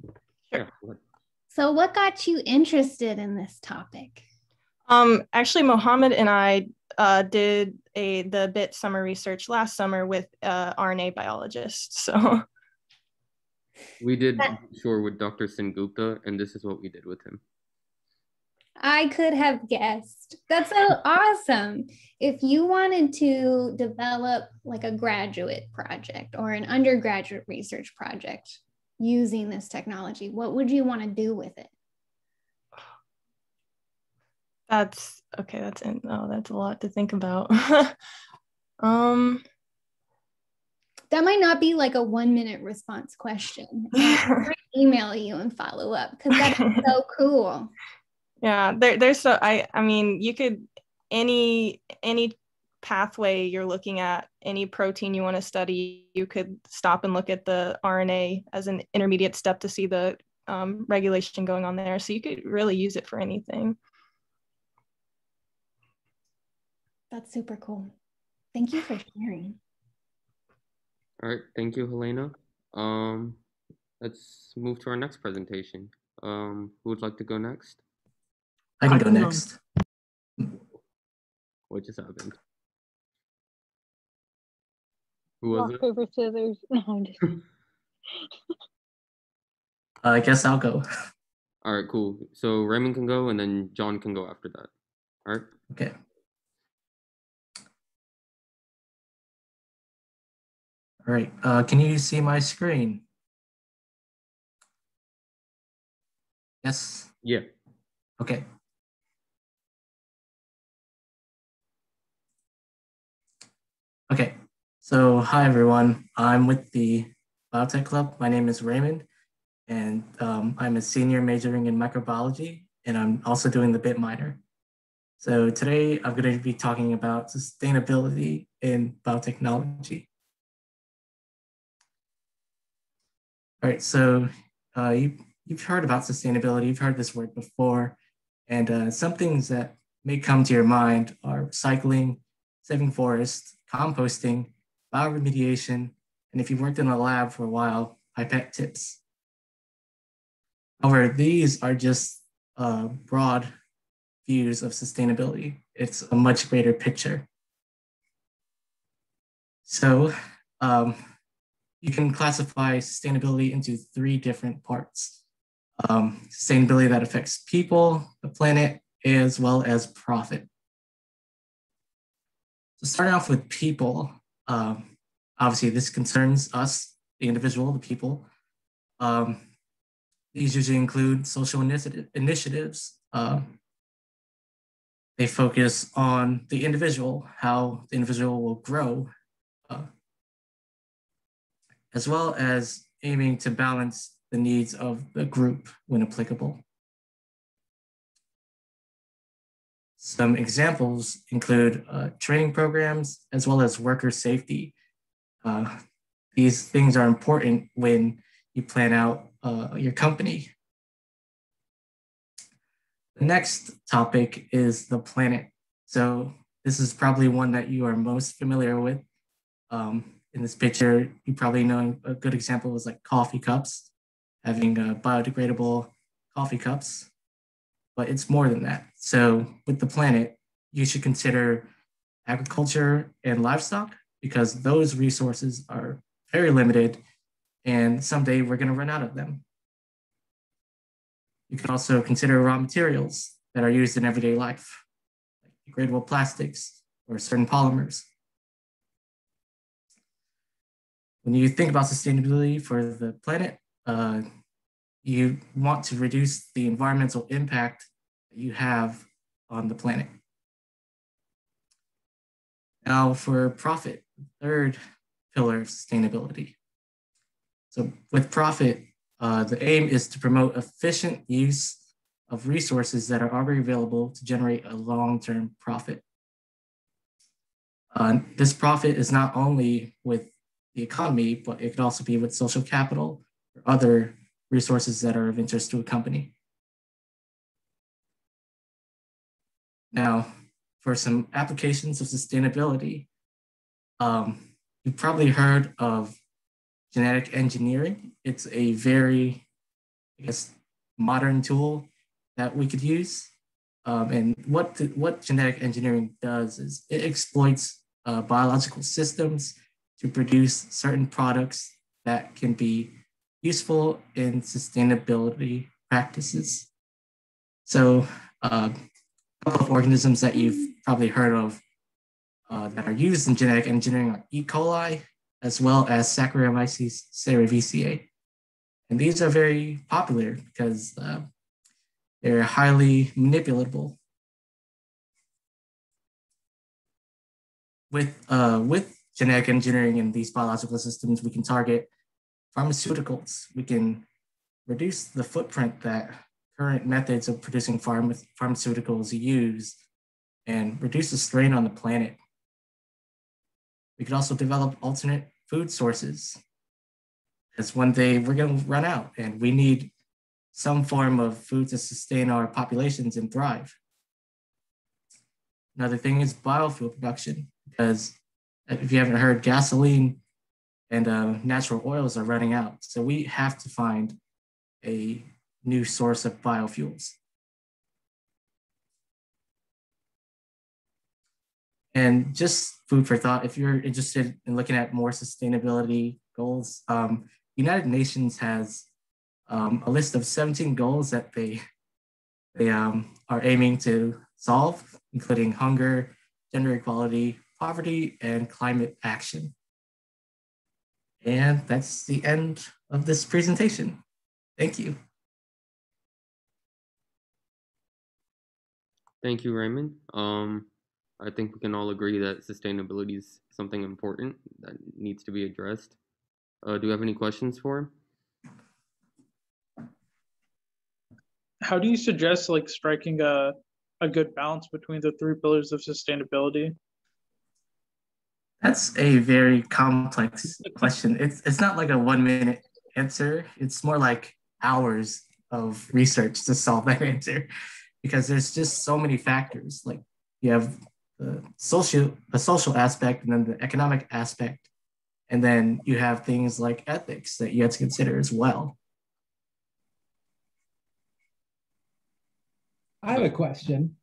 Sure. So what got you interested in this topic? Actually, Mohammed and I did the BIT summer research last summer with RNA biologists. So we did sure with Dr. Sengupta, and this is what we did with him. I could have guessed. That's so awesome. If you wanted to develop like a graduate project or an undergraduate research project using this technology, what would you want to do with it? That's okay. That's a lot to think about. That might not be like a 1-minute response question. I might email you and follow up because that's so cool. Yeah, there's so I mean, you could any pathway you're looking at, any protein you want to study, you could stop and look at the RNA as an intermediate step to see the regulation going on there. So you could really use it for anything. That's super cool. Thank you for sharing. All right, thank you, Helena. Let's move to our next presentation. Who would like to go next? I can go next. What just happened? Who was Rock, it? paper, scissors. No, I'm just... I guess I'll go. All right, cool. So Raymond can go, and then John can go after that. All right? Okay. All right, can you see my screen? Yes? Yeah. Okay. Okay, so hi everyone. I'm with the Biotech Club. My name is Raymond, and I'm a senior majoring in microbiology, and I'm also doing the BIT minor. So today I'm going to be talking about sustainability in biotechnology. All right, so you've heard about sustainability, you've heard this word before, and some things that may come to your mind are recycling, saving forests, composting, bioremediation, and if you've worked in a lab for a while, pipette tips. However, these are just broad views of sustainability. It's a much greater picture. So you can classify sustainability into 3 different parts. Sustainability that affects people, the planet, as well as profit. So starting off with people, obviously this concerns us, the individual, the people. These usually include social initiatives. They focus on the individual, how the individual will grow, as well as aiming to balance the needs of the group when applicable. Some examples include training programs, as well as worker safety. These things are important when you plan out your company. The next topic is the planet. So this is probably one that you are most familiar with. In this picture, you probably know a good example was like coffee cups, having biodegradable coffee cups, but it's more than that. So with the planet, you should consider agriculture and livestock, because those resources are very limited and someday we're gonna run out of them. You can also consider raw materials that are used in everyday life, like degradable plastics or certain polymers. When you think about sustainability for the planet, you want to reduce the environmental impact that you have on the planet. Now for profit, third pillar of sustainability. So with profit, the aim is to promote efficient use of resources that are already available to generate a long-term profit. This profit is not only with the economy, but it could also be with social capital or other resources that are of interest to a company. Now, for some applications of sustainability, you've probably heard of genetic engineering. It's a very, I guess, modern tool that we could use. And what genetic engineering does is it exploits biological systems to produce certain products that can be useful in sustainability practices. So a couple of organisms that you've probably heard of that are used in genetic engineering are E. coli, as well as Saccharomyces cerevisiae. And these are very popular because they're highly manipulatable. With genetic engineering in these biological systems, we can target pharmaceuticals. We can reduce the footprint that current methods of producing pharmaceuticals use and reduce the strain on the planet. We could also develop alternate food sources, because one day we're going to run out and we need some form of food to sustain our populations and thrive. Another thing is biofuel production, because if you haven't heard, gasoline and natural oils are running out. So we have to find a new source of biofuels. And just food for thought, if you're interested in looking at more sustainability goals, United Nations has a list of 17 goals that they are aiming to solve, including hunger, gender equality, poverty, and climate action. And that's the end of this presentation. Thank you. Thank you, Raymond. I think we can all agree that sustainability is something important that needs to be addressed. Do you have any questions for him? How do you suggest like striking a good balance between the three pillars of sustainability? That's a very complex question. It's not like a 1 minute answer. It's more like hours of research to solve that answer, because there's just so many factors. Like you have the social aspect, and then the economic aspect, and then you have things like ethics that you have to consider as well. I have a question.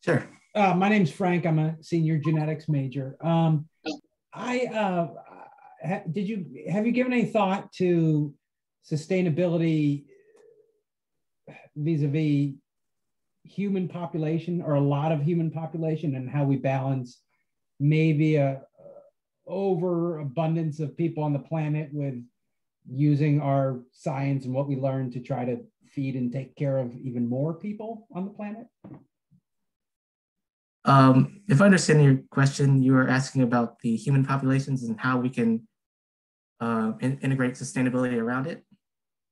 Sure. My name's Frank. I'm a senior genetics major. Have you given any thought to sustainability vis-a-vis human population, or a lot of human population, and how we balance maybe a overabundance of people on the planet with using our science and what we learn to try to feed and take care of even more people on the planet? If I understand your question, you are asking about the human populations and how we can integrate sustainability around it?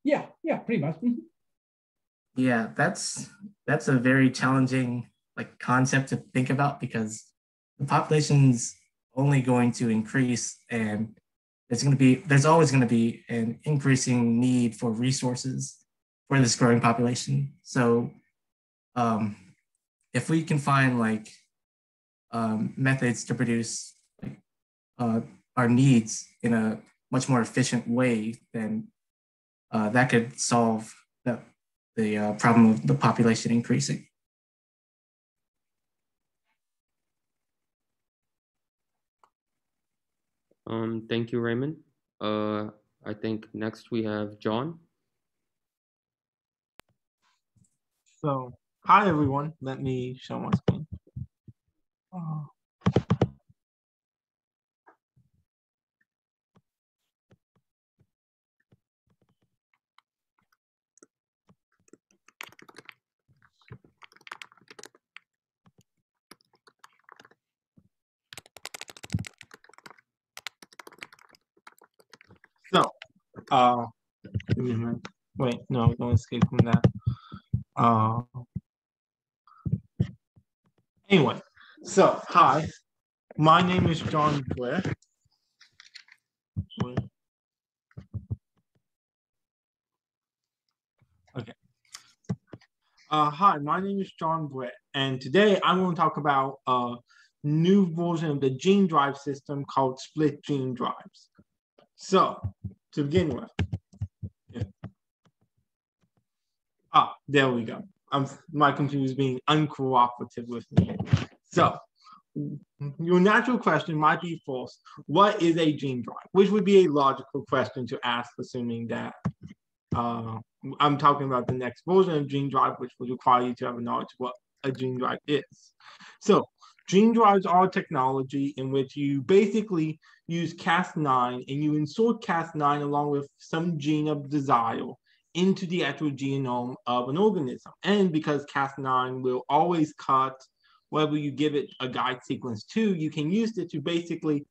Yeah, pretty much. Yeah, that's a very challenging concept to think about, because the population's only going to increase, and there's always going to be an increasing need for resources for this growing population. So if we can find methods to produce our needs in a much more efficient way, then that could solve the problem of the population increasing. Thank you, Raymond. I think next we have John. So, hi everyone. Let me show my screen. So, wait, no, don't escape from that. Anyway, so hi, my name is John Blair. Okay. Hi, my name is John Blair, and today I'm going to talk about a new version of the gene drive system called split gene drives. So, to begin with, there we go. My computer is being uncooperative with me. So, your natural question might be first, what is a gene drive? Which would be a logical question to ask, assuming that I'm talking about the next version of gene drive, which would require you to have a knowledge of what a gene drive is. So, gene drives are technology in which you basically use Cas9 and you insert Cas9 along with some gene of desire into the actual genome of an organism. And because Cas9 will always cut whether you give it a guide sequence to, you can use it to basically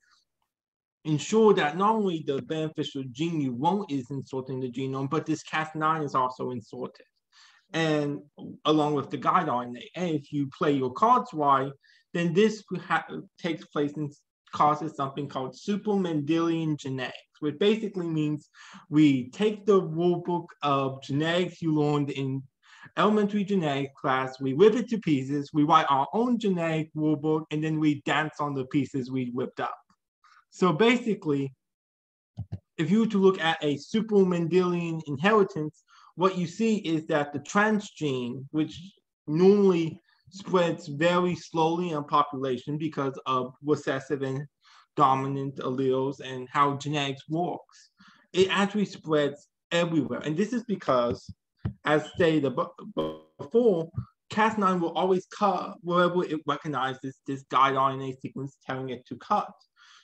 ensure that not only the beneficial gene you want is inserted in the genome, but this Cas9 is also inserted, and along with the guide RNA. And if you play your cards right, then this takes place and causes something called super Mendelian genetics, which basically means we take the rulebook of genetics you learned in elementary genetics class, we whip it to pieces, we write our own genetic rulebook, and then we dance on the pieces we whipped up. So basically, if you were to look at a super Mendelian inheritance, what you see is that the transgene, which normally spreads very slowly in a population because of recessive and dominant alleles and how genetics works, it actually spreads everywhere. And this is because, as stated before, Cas9 will always cut wherever it recognizes this guide RNA sequence telling it to cut.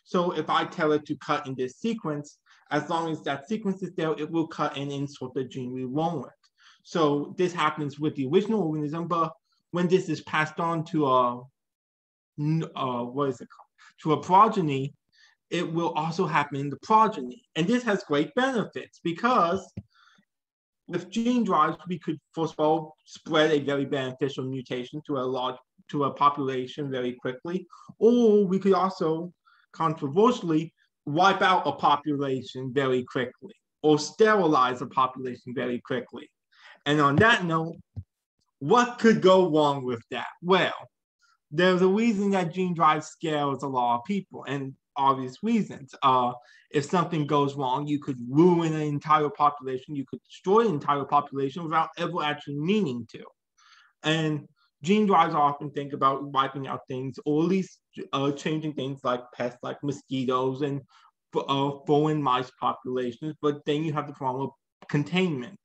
So if I tell it to cut in this sequence, as long as that sequence is there, it will cut and insert the gene we want. So this happens with the original organism, but when this is passed on to a to a progeny, it will also happen in the progeny. And this has great benefits because with gene drives, we could first of all spread a very beneficial mutation to a population very quickly, or we could also controversially wipe out a population very quickly, or sterilize a population very quickly. And on that note, what could go wrong with that? Well, there's a reason that gene drive scares a lot of people, and obvious reasons. If something goes wrong, you could ruin an entire population, you could destroy an entire population without ever actually meaning to. And gene drives often think about wiping out things, or at least changing things like pests like mosquitoes and foreign mice populations, but then you have the problem of containment,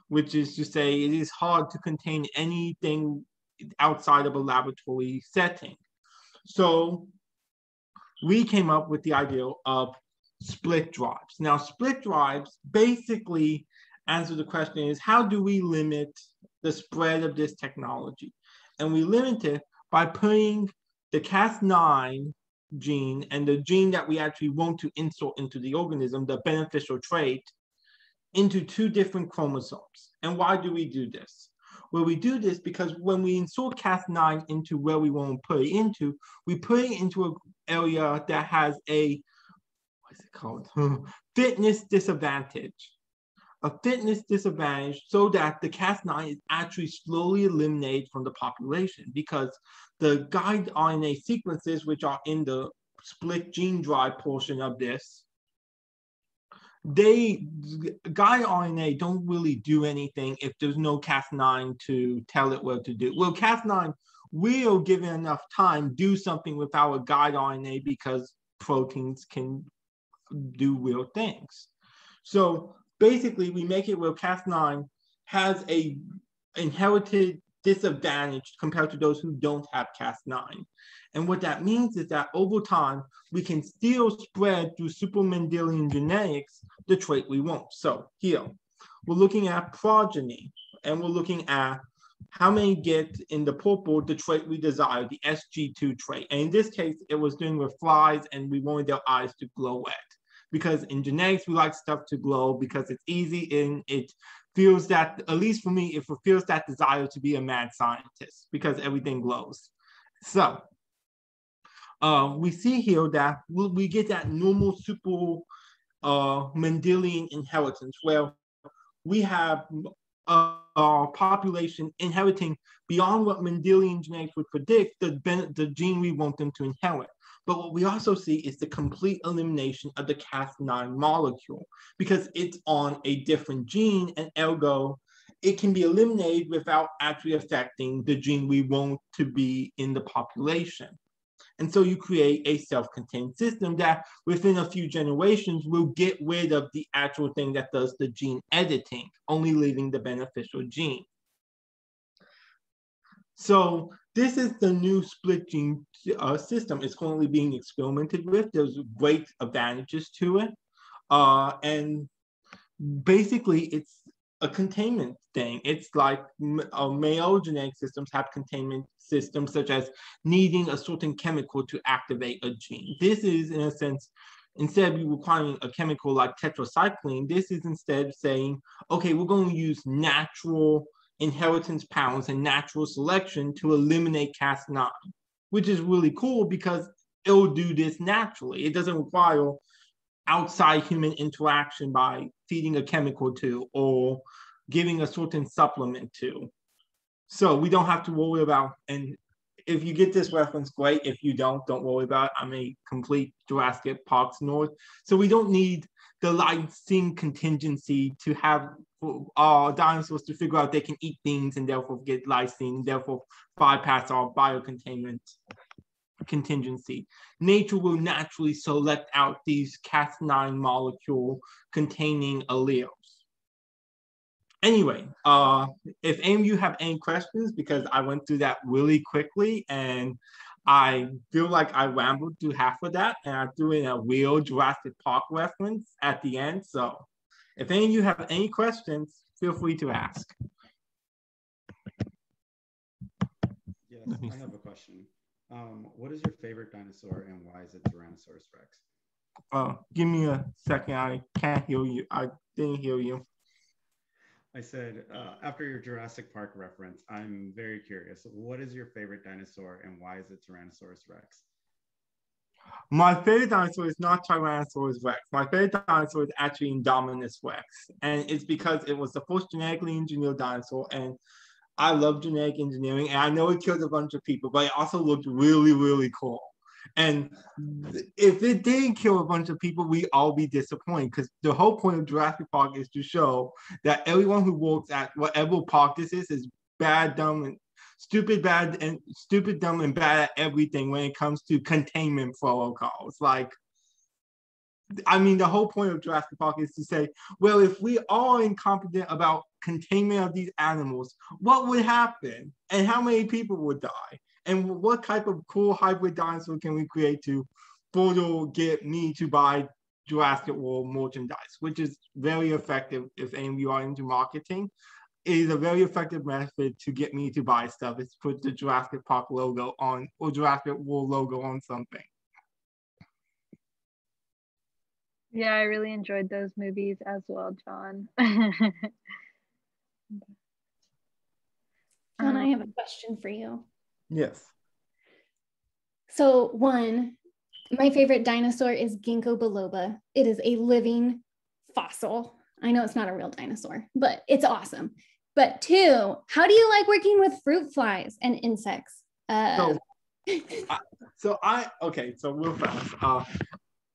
which is to say it is hard to contain anything outside of a laboratory setting. So we came up with the idea of split drives. Now, split drives basically answer the question is, how do we limit the spread of this technology? And we limit it by putting the Cas9 gene and the gene that we actually want to insert into the organism, the beneficial trait, into two different chromosomes. And why do we do this? Well, we do this because when we insert Cas9 into where we want to put it into, we put it into an area that has a, what's it called? Fitness disadvantage. A fitness disadvantage so that the Cas9 is actually slowly eliminated from the population, because the guide RNA sequences, which are in the split gene drive portion of this, guide RNA don't really do anything if there's no Cas9 to tell it what to do. Well, Cas9 will, given enough time, do something with our guide RNA because proteins can do real things. So basically, we make it where Cas9 has a inherited disadvantage compared to those who don't have Cas9. And what that means is that over time, we can still spread through super Mendelian genetics the trait we want. So here, we're looking at progeny, and we're looking at how many get in the purple the trait we desire, the SG2 trait. And in this case, it was doing with flies, and we wanted their eyes to glow red. Because in genetics, we like stuff to glow because it's easy and it feels that, at least for me, it fulfills that desire to be a mad scientist because everything glows. So we see here that we get that normal super Mendelian inheritance where we have a population inheriting beyond what Mendelian genetics would predict the gene we want them to inherit. But what we also see is the complete elimination of the Cas9 molecule because it's on a different gene, and ergo, it can be eliminated without actually affecting the gene we want to be in the population. And so you create a self-contained system that within a few generations will get rid of the actual thing that does the gene editing, only leaving the beneficial gene. So this is the new split gene system. It's currently being experimented with. There's great advantages to it. And basically it's a containment thing. It's like male genetic systems have containment systems such as needing a certain chemical to activate a gene. This is, in a sense, instead of requiring a chemical like tetracycline, this is instead saying, okay, we're going to use natural inheritance patterns and natural selection to eliminate Cas9, which is really cool because it'll do this naturally. It doesn't require outside human interaction by feeding a chemical to or giving a certain supplement to. So we don't have to worry about, and if you get this reference, great. If you don't worry about it. I'm a complete Jurassic Park nerd. So we don't need the lysine contingency to have dinosaurs to figure out they can eat things and therefore get lysine, therefore bypass our biocontainment contingency. Nature will naturally select out these Cas9 molecule containing alleles. Anyway, if any of you have any questions, because I went through that really quickly and I feel like I rambled through half of that and I threw in a real Jurassic Park reference at the end. So if any of you have any questions, feel free to ask. Yes, I have a question. What is your favorite dinosaur and why is it Tyrannosaurus Rex? Give me a second. I can't hear you. I didn't hear you. I said, after your Jurassic Park reference, I'm very curious. What is your favorite dinosaur and why is it Tyrannosaurus Rex? My favorite dinosaur is not Tyrannosaurus Rex. My favorite dinosaur is actually Indominus Rex. And it's because it was the first genetically engineered dinosaur. And I love genetic engineering. And I know it killed a bunch of people, but it also looked really, really cool. And if it didn't kill a bunch of people, we'd all be disappointed because the whole point of Jurassic Park is to show that everyone who works at whatever park this is bad, dumb, and stupid, dumb, and bad at everything when it comes to containment protocols. Like, I mean, the whole point of Jurassic Park is to say, well, if we are incompetent about containment of these animals, what would happen? And how many people would die? And what type of cool hybrid dinosaur can we create to further get me to buy Jurassic World merchandise, which is very effective if any of you are into marketing. It is a very effective method to get me to buy stuff. Is put the Jurassic Park logo on or Jurassic World logo on something. Yeah, I really enjoyed those movies as well, John. John, I have a question for you. Yes. So one, my favorite dinosaur is Ginkgo biloba. It is a living fossil. I know it's not a real dinosaur, but it's awesome. But two, how do you like working with fruit flies and insects? So real fast.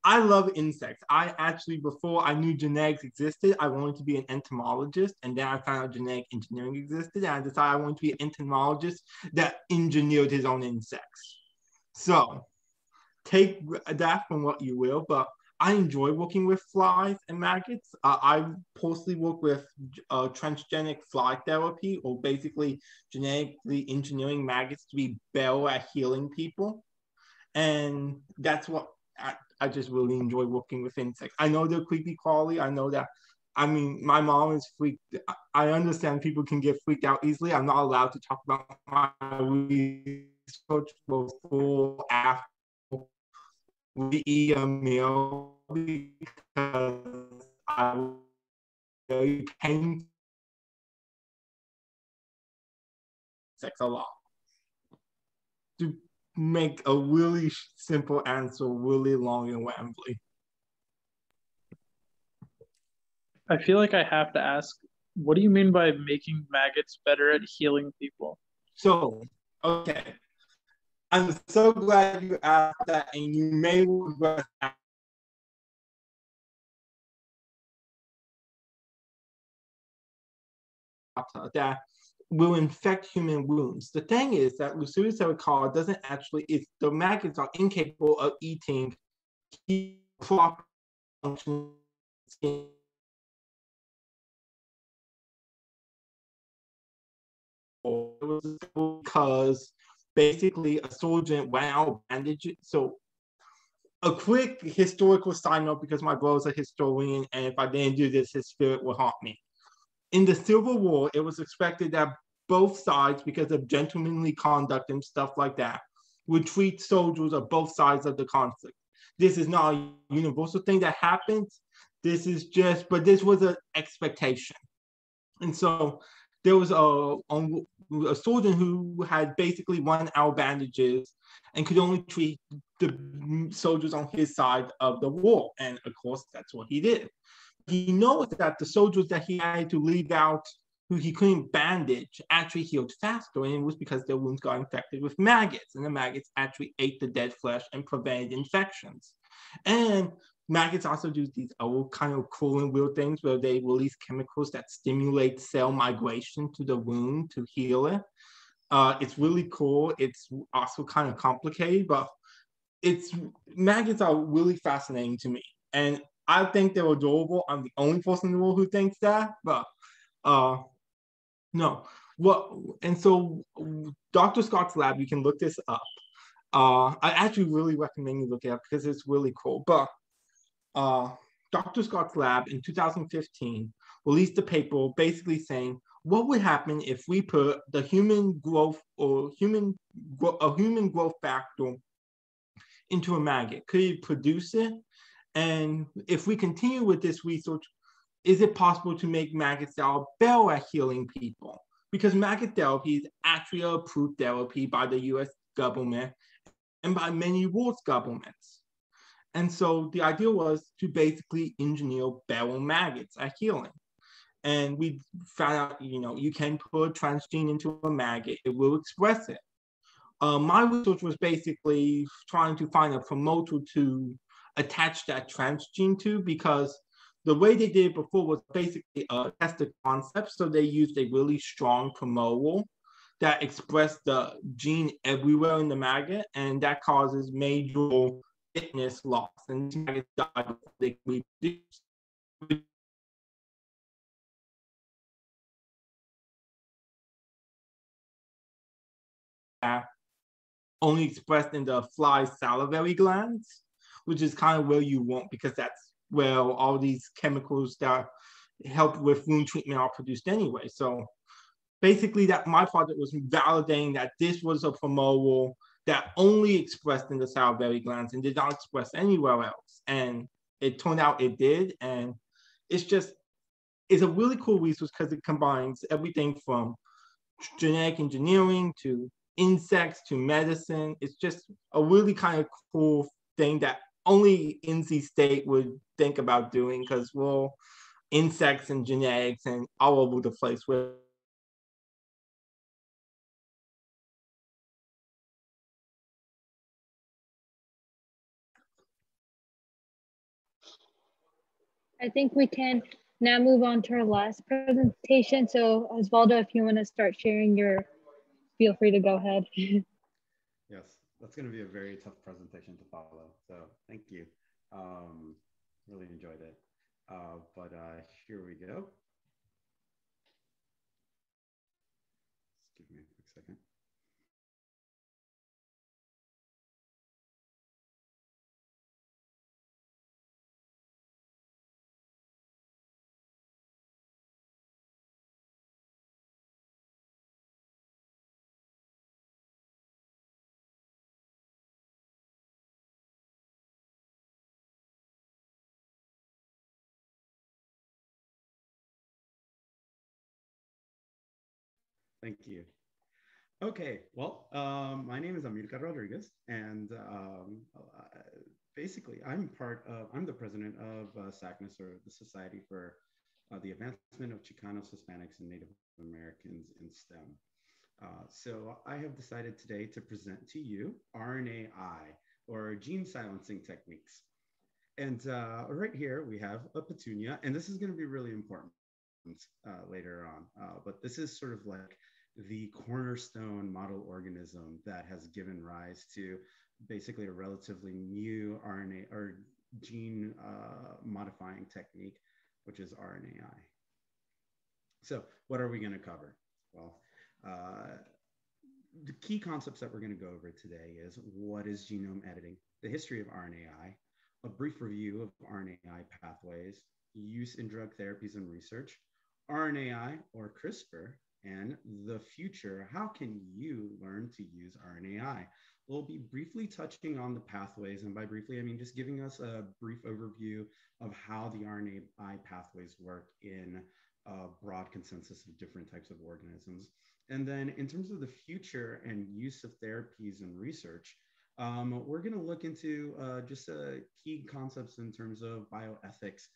I love insects. I actually, before I knew genetics existed, I wanted to be an entomologist. And then I found out genetic engineering existed. And I decided I wanted to be an entomologist that engineered his own insects. So take that from what you will, but I enjoy working with flies and maggots. I personally work with transgenic fly therapy, or basically genetically engineering maggots to be better at healing people. And that's what I just really enjoy working with insects. I know they're creepy crawly. I know that. I mean, my mom is freaked. I understand people can get freaked out easily. I'm not allowed to talk about my research before, after we eat a meal, because I very painful sex a lot. To make a really simple answer really long and rambly. I feel like I have to ask, what do you mean by making maggots better at healing people? So, okay. I'm so glad you asked that, and you may regret that will infect human wounds. The thing is that Lucius cerecalis doesn't actually, the maggots are incapable of eating proper functioning skin. It was because basically a surgeon went out of bandage. So a quick historical side note, because my brother's a historian, and if I didn't do this, his spirit would haunt me. In the Civil War, it was expected that both sides, because of gentlemanly conduct and stuff like that, would treat soldiers of both sides of the conflict. This is not a universal thing that happens. This is just, but this was an expectation. And so there was a surgeon who had basically run out bandages and could only treat the soldiers on his side of the war. And of course, that's what he did. He noticed that the soldiers that he had to leave out, who he couldn't bandage, actually healed faster, and it was because their wounds got infected with maggots, and the maggots actually ate the dead flesh and prevented infections. And maggots also do these other kind of cool and weird things where they release chemicals that stimulate cell migration to the wound to heal it. It's really cool. It's also kind of complicated, but maggots are really fascinating to me. And I think they're adorable. I'm the only person in the world who thinks that, but no. And so Dr. Scott's lab, you can look this up. I actually really recommend you look it up because it's really cool. But Dr. Scott's lab in 2015 released a paper basically saying what would happen if we put the human growth factor into a maggot. Could it produce it? And if we continue with this research, is it possible to make maggots that are better at healing people? Because maggot therapy is actually an approved therapy by the US government and by many world governments. And so the idea was to basically engineer better maggots at healing. And we found out, you can put a transgene into a maggot, it will express it. My research was basically trying to find a promoter to attach that transgene to, because the way they did it before was basically a tested concept. So they used a really strong promoter that expressed the gene everywhere in the maggot, and that causes major fitness loss. And these maggots die before they can reproduce. Only expressed in the fly's salivary glands, which is kind of where you want, because that's where all these chemicals that help with wound treatment are produced anyway. So basically that my project was validating that this was a promoter that only expressed in the salivary glands and did not express anywhere else. And it turned out it did. And it's a really cool resource because it combines everything from genetic engineering to insects to medicine. It's just a really kind of cool thing that only NC State would think about doing, because we're insects and genetics and all over the place. I think we can now move on to our last presentation. So Osvaldo, if you want to start sharing feel free to go ahead. Yes. that's going to be a very tough presentation to follow. So thank you. Really enjoyed it. But here we go. Just give me a quick second. Thank you. Okay, well, my name is Amilcar Rodriguez, and basically, I'm the president of SACNAS, or the Society for the Advancement of Chicanos, Hispanics, and Native Americans in STEM. So I have decided today to present to you RNAi, or gene silencing techniques. And right here, we have a petunia, and this is going to be really important later on, but this is sort of like the cornerstone model organism that has given rise to basically a relatively new RNA or gene modifying technique, which is RNAi. So what are we going to cover? Well, the key concepts that we're going to go over today is what is genome editing, the history of RNAi, a brief review of RNAi pathways, use in drug therapies and research, RNAi or CRISPR, and the future. How can you learn to use RNAi? We'll be briefly touching on the pathways, and by briefly, I mean just giving us a brief overview of how the RNAi pathways work in a broad consensus of different types of organisms. And then in terms of the future and use of therapies and research, we're going to look into just key concepts in terms of bioethics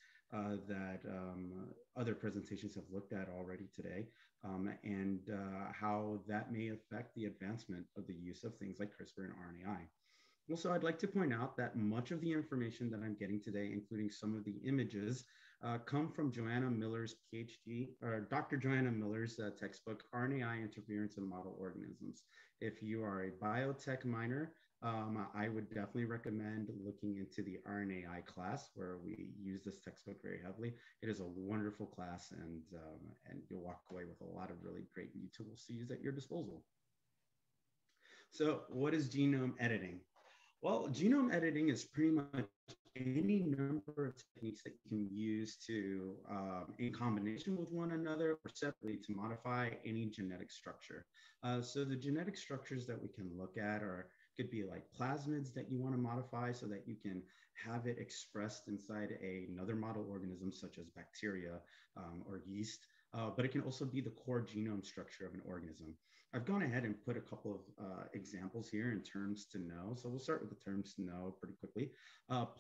that other presentations have looked at already today, and how that may affect the advancement of the use of things like CRISPR and RNAi. Also, I'd like to point out that much of the information that I'm getting today, including some of the images, come from Joanna Miller's PhD, or Dr. Joanna Miller's textbook, RNAi Interference in Model Organisms. If you are a biotech minor, I would definitely recommend looking into the RNAi class, where we use this textbook very heavily. It is a wonderful class, and you'll walk away with a lot of really great new tools to use at your disposal. So what is genome editing? Well, genome editing is pretty much any number of techniques that you can use to, in combination with one another or separately, to modify any genetic structure. So the genetic structures that we can look at could be like plasmids that you want to modify so that you can have it expressed inside another model organism, such as bacteria or yeast. But it can also be the core genome structure of an organism. I've gone ahead and put a couple of examples here in terms to know. So we'll start with the terms to know pretty quickly.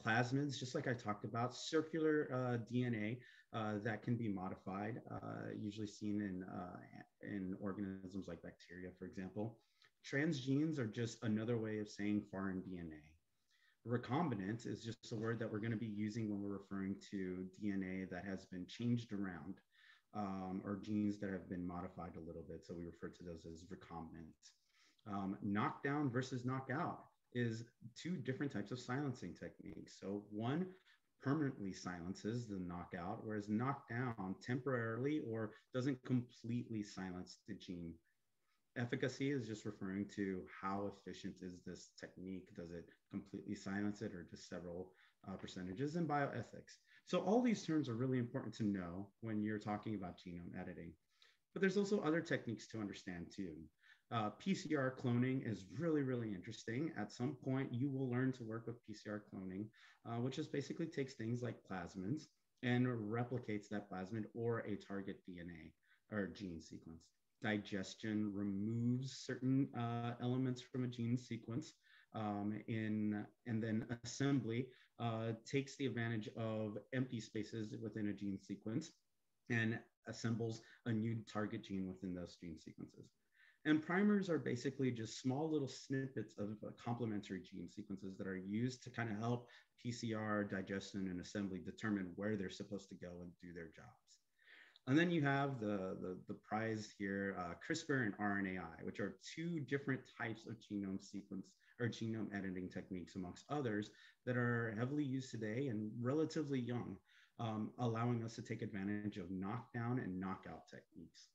Plasmids, just like I talked about, circular DNA that can be modified, usually seen in organisms like bacteria, for example. Transgenes are just another way of saying foreign DNA. Recombinant is just a word that we're going to be using when we're referring to DNA that has been changed around, or genes that have been modified a little bit. So we refer to those as recombinants. Knockdown versus knockout is two different types of silencing techniques. So one permanently silences the knockout, whereas knockdown temporarily or doesn't completely silence the gene. Efficacy is just referring to how efficient is this technique. Does it completely silence it, or just several percentages? And bioethics. So all these terms are really important to know when you're talking about genome editing. But there's also other techniques to understand too. Pcr cloning is really, really interesting. At some point, you will learn to work with Pcr cloning, which just basically takes things like plasmids and replicates that plasmid or a target DNA or gene sequence. Digestion removes certain elements from a gene sequence, and then assembly takes the advantage of empty spaces within a gene sequence and assembles a new target gene within those gene sequences. And primers are basically just small little snippets of complementary gene sequences that are used to kind of help PCR, digestion, and assembly determine where they're supposed to go and do their jobs. And then you have the prize here, CRISPR and RNAi, which are two different types of genome sequence or genome editing techniques, amongst others, that are heavily used today and relatively young, allowing us to take advantage of knockdown and knockout techniques.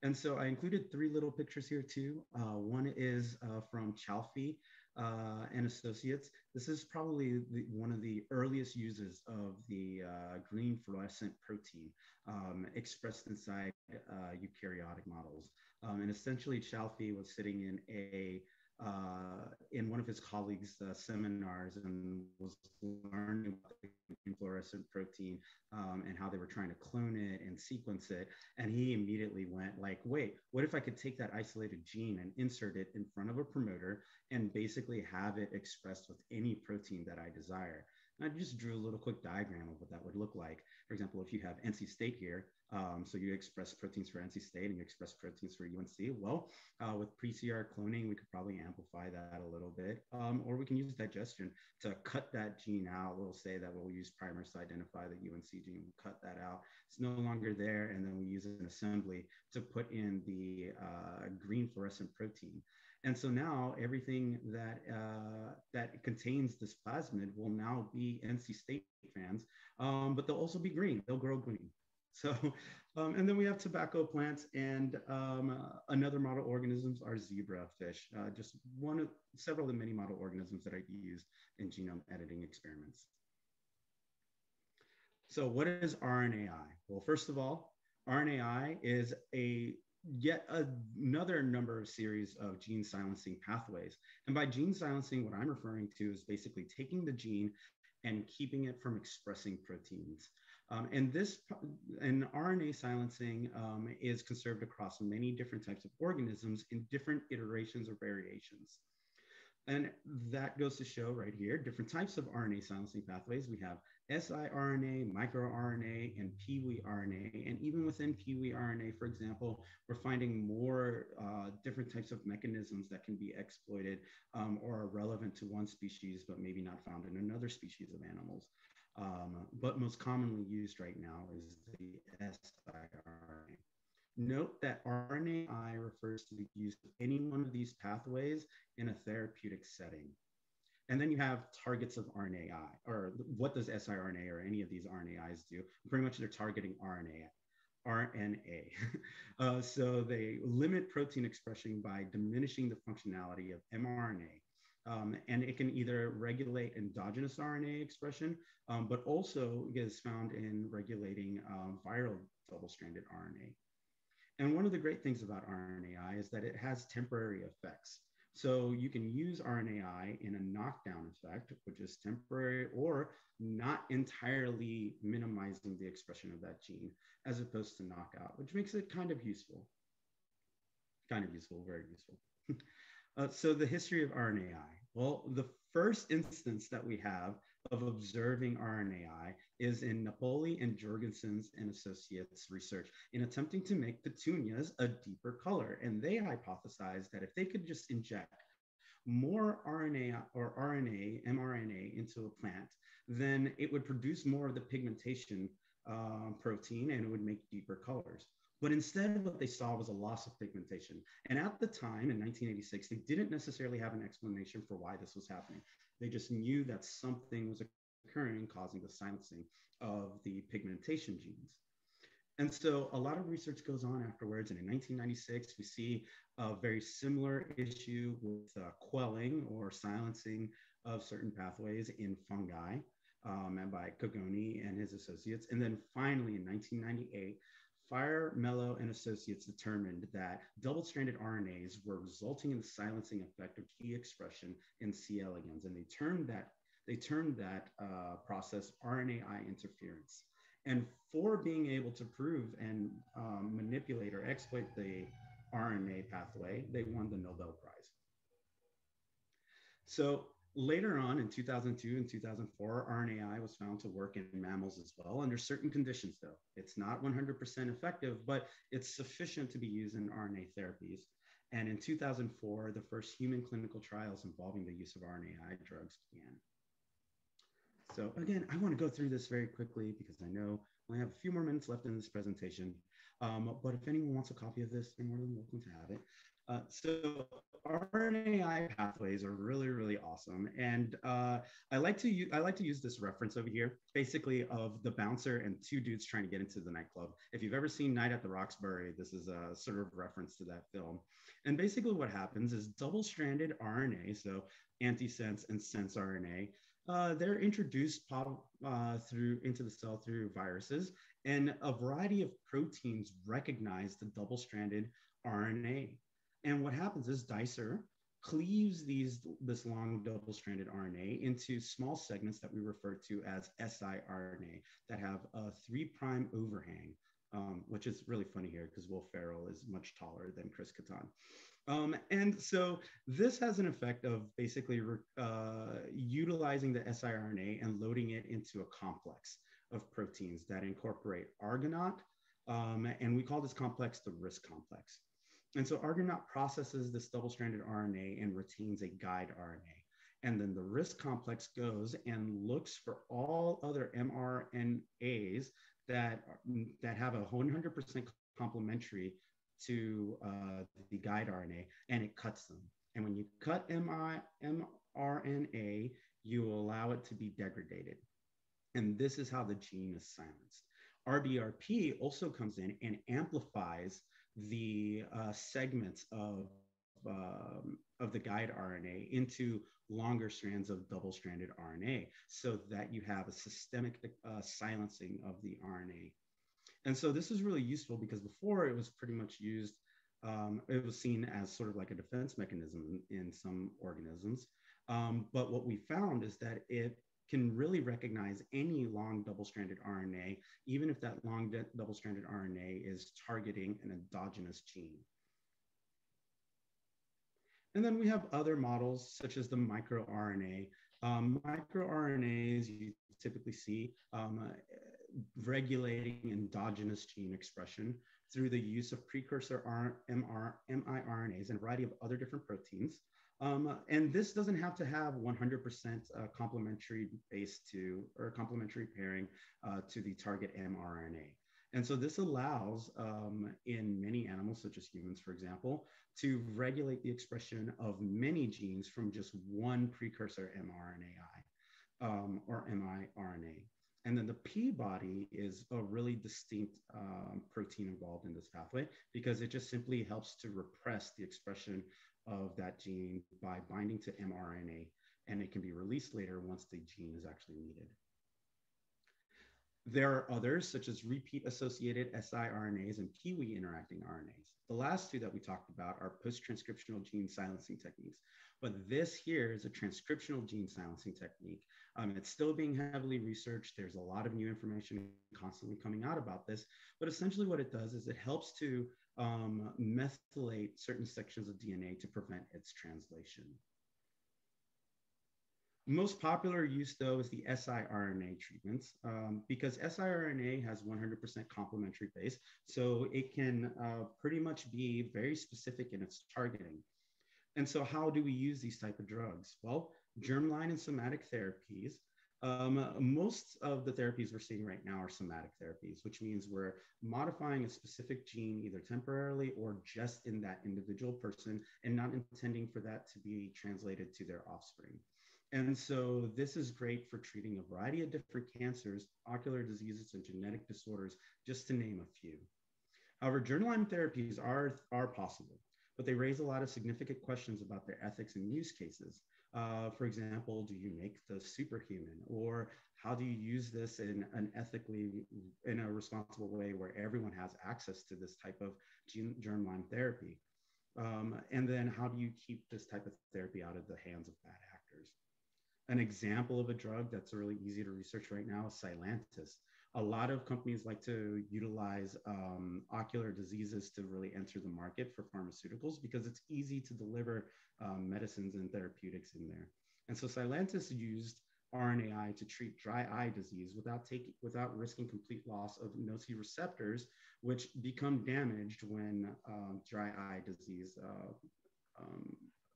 And so I included three little pictures here too. One is from Chalfie and Associates. This is probably one of the earliest uses of the green fluorescent protein expressed inside eukaryotic models. And essentially Chalfie was sitting in one of his colleagues' seminars and was learning about the green fluorescent protein and how they were trying to clone it and sequence it. And he immediately went like, wait, what if I could take that isolated gene and insert it in front of a promoter and basically have it expressed with any protein that I desire? And I just drew a little quick diagram of what that would look like. For example, if you have NC State here, so you express proteins for NC State and you express proteins for UNC. Well, with Pcr cloning, we could probably amplify that a little bit, or we can use digestion to cut that gene out. We'll say that we'll use primers to identify the UNC gene, we'll cut that out. It's no longer there, and then we use an assembly to put in the green fluorescent protein. And so now everything that contains this plasmid will now be NC State fans, but they'll also be green. They'll grow green. So, and then we have tobacco plants, and another model organisms are zebrafish, just one of several of the many model organisms that I used in genome editing experiments. So what is RNAi? Well, first of all, RNAi is yet another number of series of gene silencing pathways. And by gene silencing, what I'm referring to is basically taking the gene and keeping it from expressing proteins. And RNA silencing is conserved across many different types of organisms in different iterations or variations. And that goes to show right here, different types of RNA silencing pathways. We have siRNA, microRNA, and pWe-RNA. And even within pWe-RNA, for example, we're finding more different types of mechanisms that can be exploited or are relevant to one species, but maybe not found in another species of animals. But most commonly used right now is the siRNA. Note that RNAi refers to the use of any one of these pathways in a therapeutic setting. And then you have targets of RNAi, or what does siRNA or any of these RNAis do? Pretty much they're targeting RNA. So they limit protein expression by diminishing the functionality of mRNA. And it can either regulate endogenous RNA expression, but also is found in regulating viral double-stranded RNA. And one of the great things about RNAi is that it has temporary effects. So you can use RNAi in a knockdown effect, which is temporary or not entirely minimizing the expression of that gene, as opposed to knockout, which makes it kind of useful. Kind of useful, very useful. So the history of RNAi. Well, the first instance that we have of observing RNAi is in Napoli and Jorgensen's and Associates research in attempting to make petunias a deeper color. And they hypothesized that if they could just inject more RNA or mRNA into a plant, then it would produce more of the pigmentation protein and it would make deeper colors. But instead, what they saw was a loss of pigmentation. And at the time, in 1986, they didn't necessarily have an explanation for why this was happening. They just knew that something was occurring, causing the silencing of the pigmentation genes. And so a lot of research goes on afterwards. And in 1996, we see a very similar issue with quelling or silencing of certain pathways in fungi and by Cogoni and his associates. And then finally, in 1998, Fire, Mello, and Associates determined that double-stranded RNAs were resulting in the silencing effect of key expression in C. elegans, and they termed that process RNAi interference. And for being able to prove and manipulate or exploit the RNA pathway, they won the Nobel Prize. So later on in 2002 and 2004, RNAi was found to work in mammals as well under certain conditions though. It's not 100% effective, but it's sufficient to be used in RNA therapies. And in 2004, the first human clinical trials involving the use of RNAi drugs began. So again, I want to go through this very quickly because I know we have a few more minutes left in this presentation. But if anyone wants a copy of this, they're more than welcome to have it. So RNAi pathways are really, really awesome. And I like to use this reference over here, basically of the bouncer and two dudes trying to get into the nightclub. If you've ever seen Night at the Roxbury, this is a sort of reference to that film. And basically what happens is double-stranded RNA, so antisense and sense RNA, they're introduced into the cell through viruses, and a variety of proteins recognize the double-stranded RNA. And what happens is Dicer cleaves this long double-stranded RNA into small segments that we refer to as siRNA that have a 3' overhang, which is really funny here because Will Ferrell is much taller than Chris Kattan. And so this has an effect of basically utilizing the siRNA and loading it into a complex of proteins that incorporate Argonaute, and we call this complex the RISC complex. And so Argonaute processes this double-stranded RNA and retains a guide RNA. And then the RISC complex goes and looks for all other mRNAs that have a 100% complementary to the guide RNA, and it cuts them. And when you cut mRNA, you allow it to be degraded. And this is how the gene is silenced. RBRP also comes in and amplifies the segments of the guide RNA into longer strands of double-stranded RNA so that you have a systemic silencing of the RNA. And so this is really useful because before it was pretty much used, it was seen as sort of like a defense mechanism in some organisms. But what we found is that it can really recognize any long double-stranded RNA, even if that long double-stranded RNA is targeting an endogenous gene. And then we have other models such as the microRNA. MicroRNAs you typically see regulating endogenous gene expression through the use of precursor miRNAs and a variety of other different proteins. And this doesn't have to have 100% complementary base to, or complementary pairing to the target mRNA. And so this allows, in many animals, such as humans, for example, to regulate the expression of many genes from just one precursor mRNAi or miRNA. And then the P body is a really distinct protein involved in this pathway because it just simply helps to repress the expression of that gene by binding to mRNA, and it can be released later once the gene is actually needed. There are others, such as repeat-associated siRNAs and Kiwi interacting RNAs. The last two that we talked about are post-transcriptional gene silencing techniques, but this here is a transcriptional gene silencing technique. It's still being heavily researched. There's a lot of new information constantly coming out about this, but essentially what it does is it helps to methylate certain sections of DNA to prevent its translation. Most popular use, though, is the siRNA treatments because siRNA has 100% complementary base, so it can pretty much be very specific in its targeting. And so how do we use these type of drugs? Well, germline and somatic therapies. Most of the therapies we're seeing right now are somatic therapies, which means we're modifying a specific gene either temporarily or just in that individual person and not intending for that to be translated to their offspring. And so this is great for treating a variety of different cancers, ocular diseases, and genetic disorders, just to name a few. However, germline therapies are possible, but they raise a lot of significant questions about their ethics and use cases. For example, do you make the superhuman, or how do you use this in a responsible way where everyone has access to this type of germline therapy? And then how do you keep this type of therapy out of the hands of bad actors? An example of a drug that's really easy to research right now is Cylanthesis. A lot of companies like to utilize ocular diseases to really enter the market for pharmaceuticals because it's easy to deliver medicines and therapeutics in there. And so Cylanthesis used RNAi to treat dry eye disease without risking complete loss of nociceptors, which become damaged when dry eye disease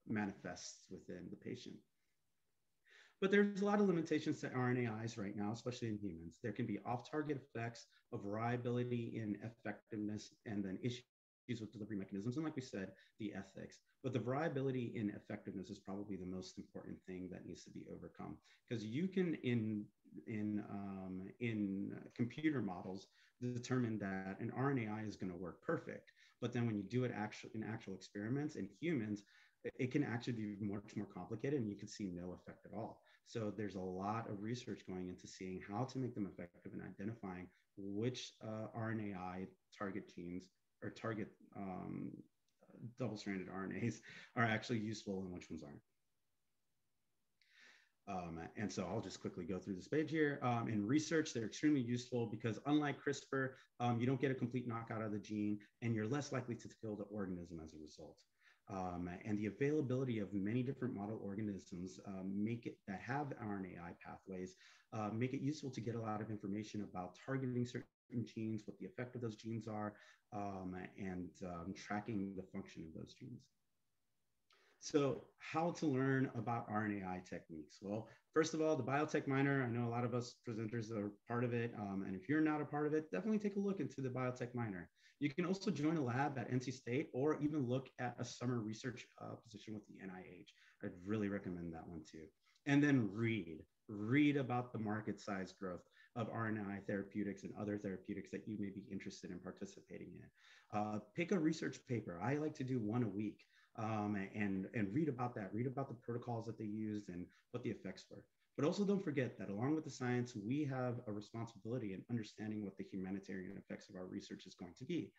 manifests within the patient. But there's a lot of limitations to RNAis right now, especially in humans. There can be off-target effects of variability in effectiveness and then issues with delivery mechanisms, and like we said, the ethics. But the variability in effectiveness is probably the most important thing that needs to be overcome, because you can in computer models determine that an RNAi is going to work perfect, but then when you do it in actual experiments in humans, it can actually be much more complicated, and you can see no effect at all. So there's a lot of research going into seeing how to make them effective in identifying which RNAi target genes or target double-stranded RNAs are actually useful and which ones aren't. And so I'll just quickly go through this page here. In research, they're extremely useful because unlike CRISPR, you don't get a complete knockout of the gene, and you're less likely to kill the organism as a result. And the availability of many different model organisms that have RNAi pathways make it useful to get a lot of information about targeting certain genes, what the effect of those genes are, and tracking the function of those genes. So how to learn about RNAi techniques? Well, first of all, the Biotech Minor, I know a lot of us presenters are part of it. And if you're not a part of it, definitely take a look into the Biotech Minor. You can also join a lab at NC State or even look at a summer research position with the NIH. I'd really recommend that one too. And then read about the market size growth of RNAi therapeutics and other therapeutics that you may be interested in participating in. Pick a research paper. I like to do one a week. And read about that, read about the protocols that they used and what the effects were. But also don't forget that along with the science, we have a responsibility in understanding what the humanitarian effects of our research is going to be.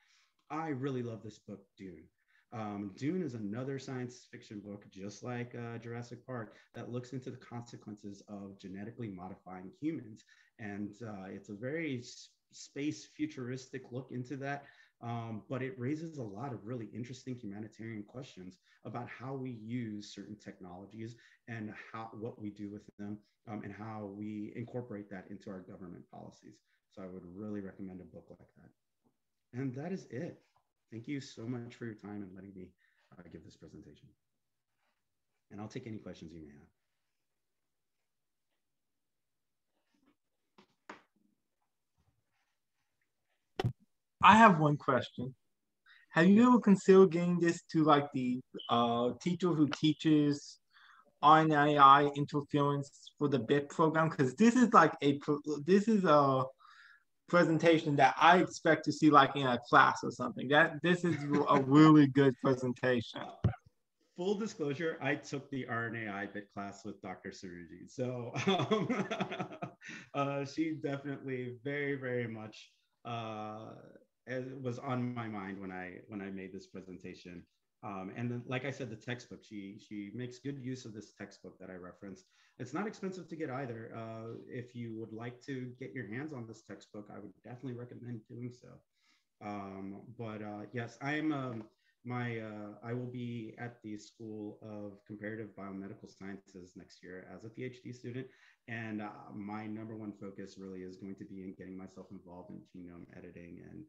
I really love this book, Dune. Dune is another science fiction book, just like Jurassic Park, that looks into the consequences of genetically modifying humans. And it's a very space futuristic look into that. But it raises a lot of really interesting humanitarian questions about how we use certain technologies and what we do with them, and how we incorporate that into our government policies. So I would really recommend a book like that. And that is it. Thank you so much for your time and letting me give this presentation. And I'll take any questions you may have. I have one question. Have you ever considered getting this to like the teacher who teaches RNAi interference for the BIT program? Because this is like a presentation that I expect to see like in a class or something. This is a really good presentation. Full disclosure, I took the RNAi BIT class with Dr. Saruji. So she definitely very, very much was on my mind when I made this presentation. And then, like I said, the textbook, she makes good use of this textbook that I referenced. It's not expensive to get either. If you would like to get your hands on this textbook, I would definitely recommend doing so. Yes, I am I will be at the School of Comparative Biomedical Sciences next year as a PhD student. And my #1 focus really is going to be in getting myself involved in genome editing and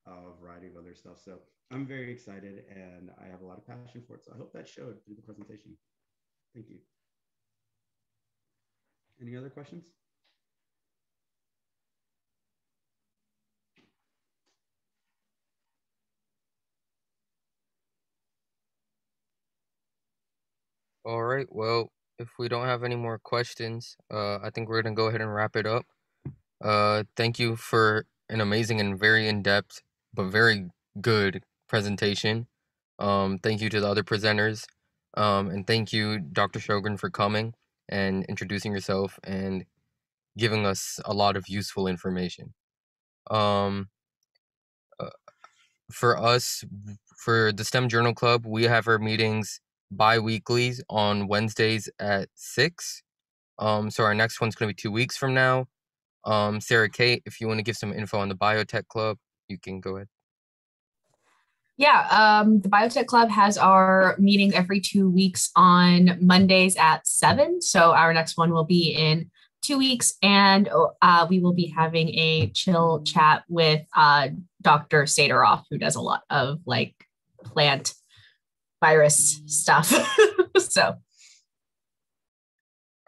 a variety of other stuff. So I'm very excited and I have a lot of passion for it. So I hope that showed through the presentation. Thank you. Any other questions? All right, well, if we don't have any more questions, I think we're gonna go ahead and wrap it up. Thank you for an amazing and very in-depth, but very good presentation. Thank you to the other presenters. And thank you, Dr. Sjogren, for coming and introducing yourself and giving us a lot of useful information. For us, for the STEM Journal Club, we have our meetings bi-weekly on Wednesdays at 6. So our next one's going to be 2 weeks from now. Sarah Kate, if you want to give some info on the Biotech Club, you can go ahead. Yeah, the Biotech Club has our meeting every 2 weeks on Mondays at 7. So our next one will be in 2 weeks, and we will be having a chill chat with Dr. Saderoff, who does a lot of like plant virus stuff. So.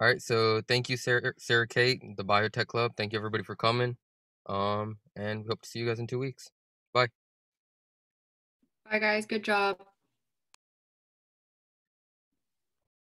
All right, so thank you, Sarah Kate, the Biotech Club. Thank you, everybody, for coming. And we hope to see you guys in 2 weeks. Bye. Bye, guys. Good job.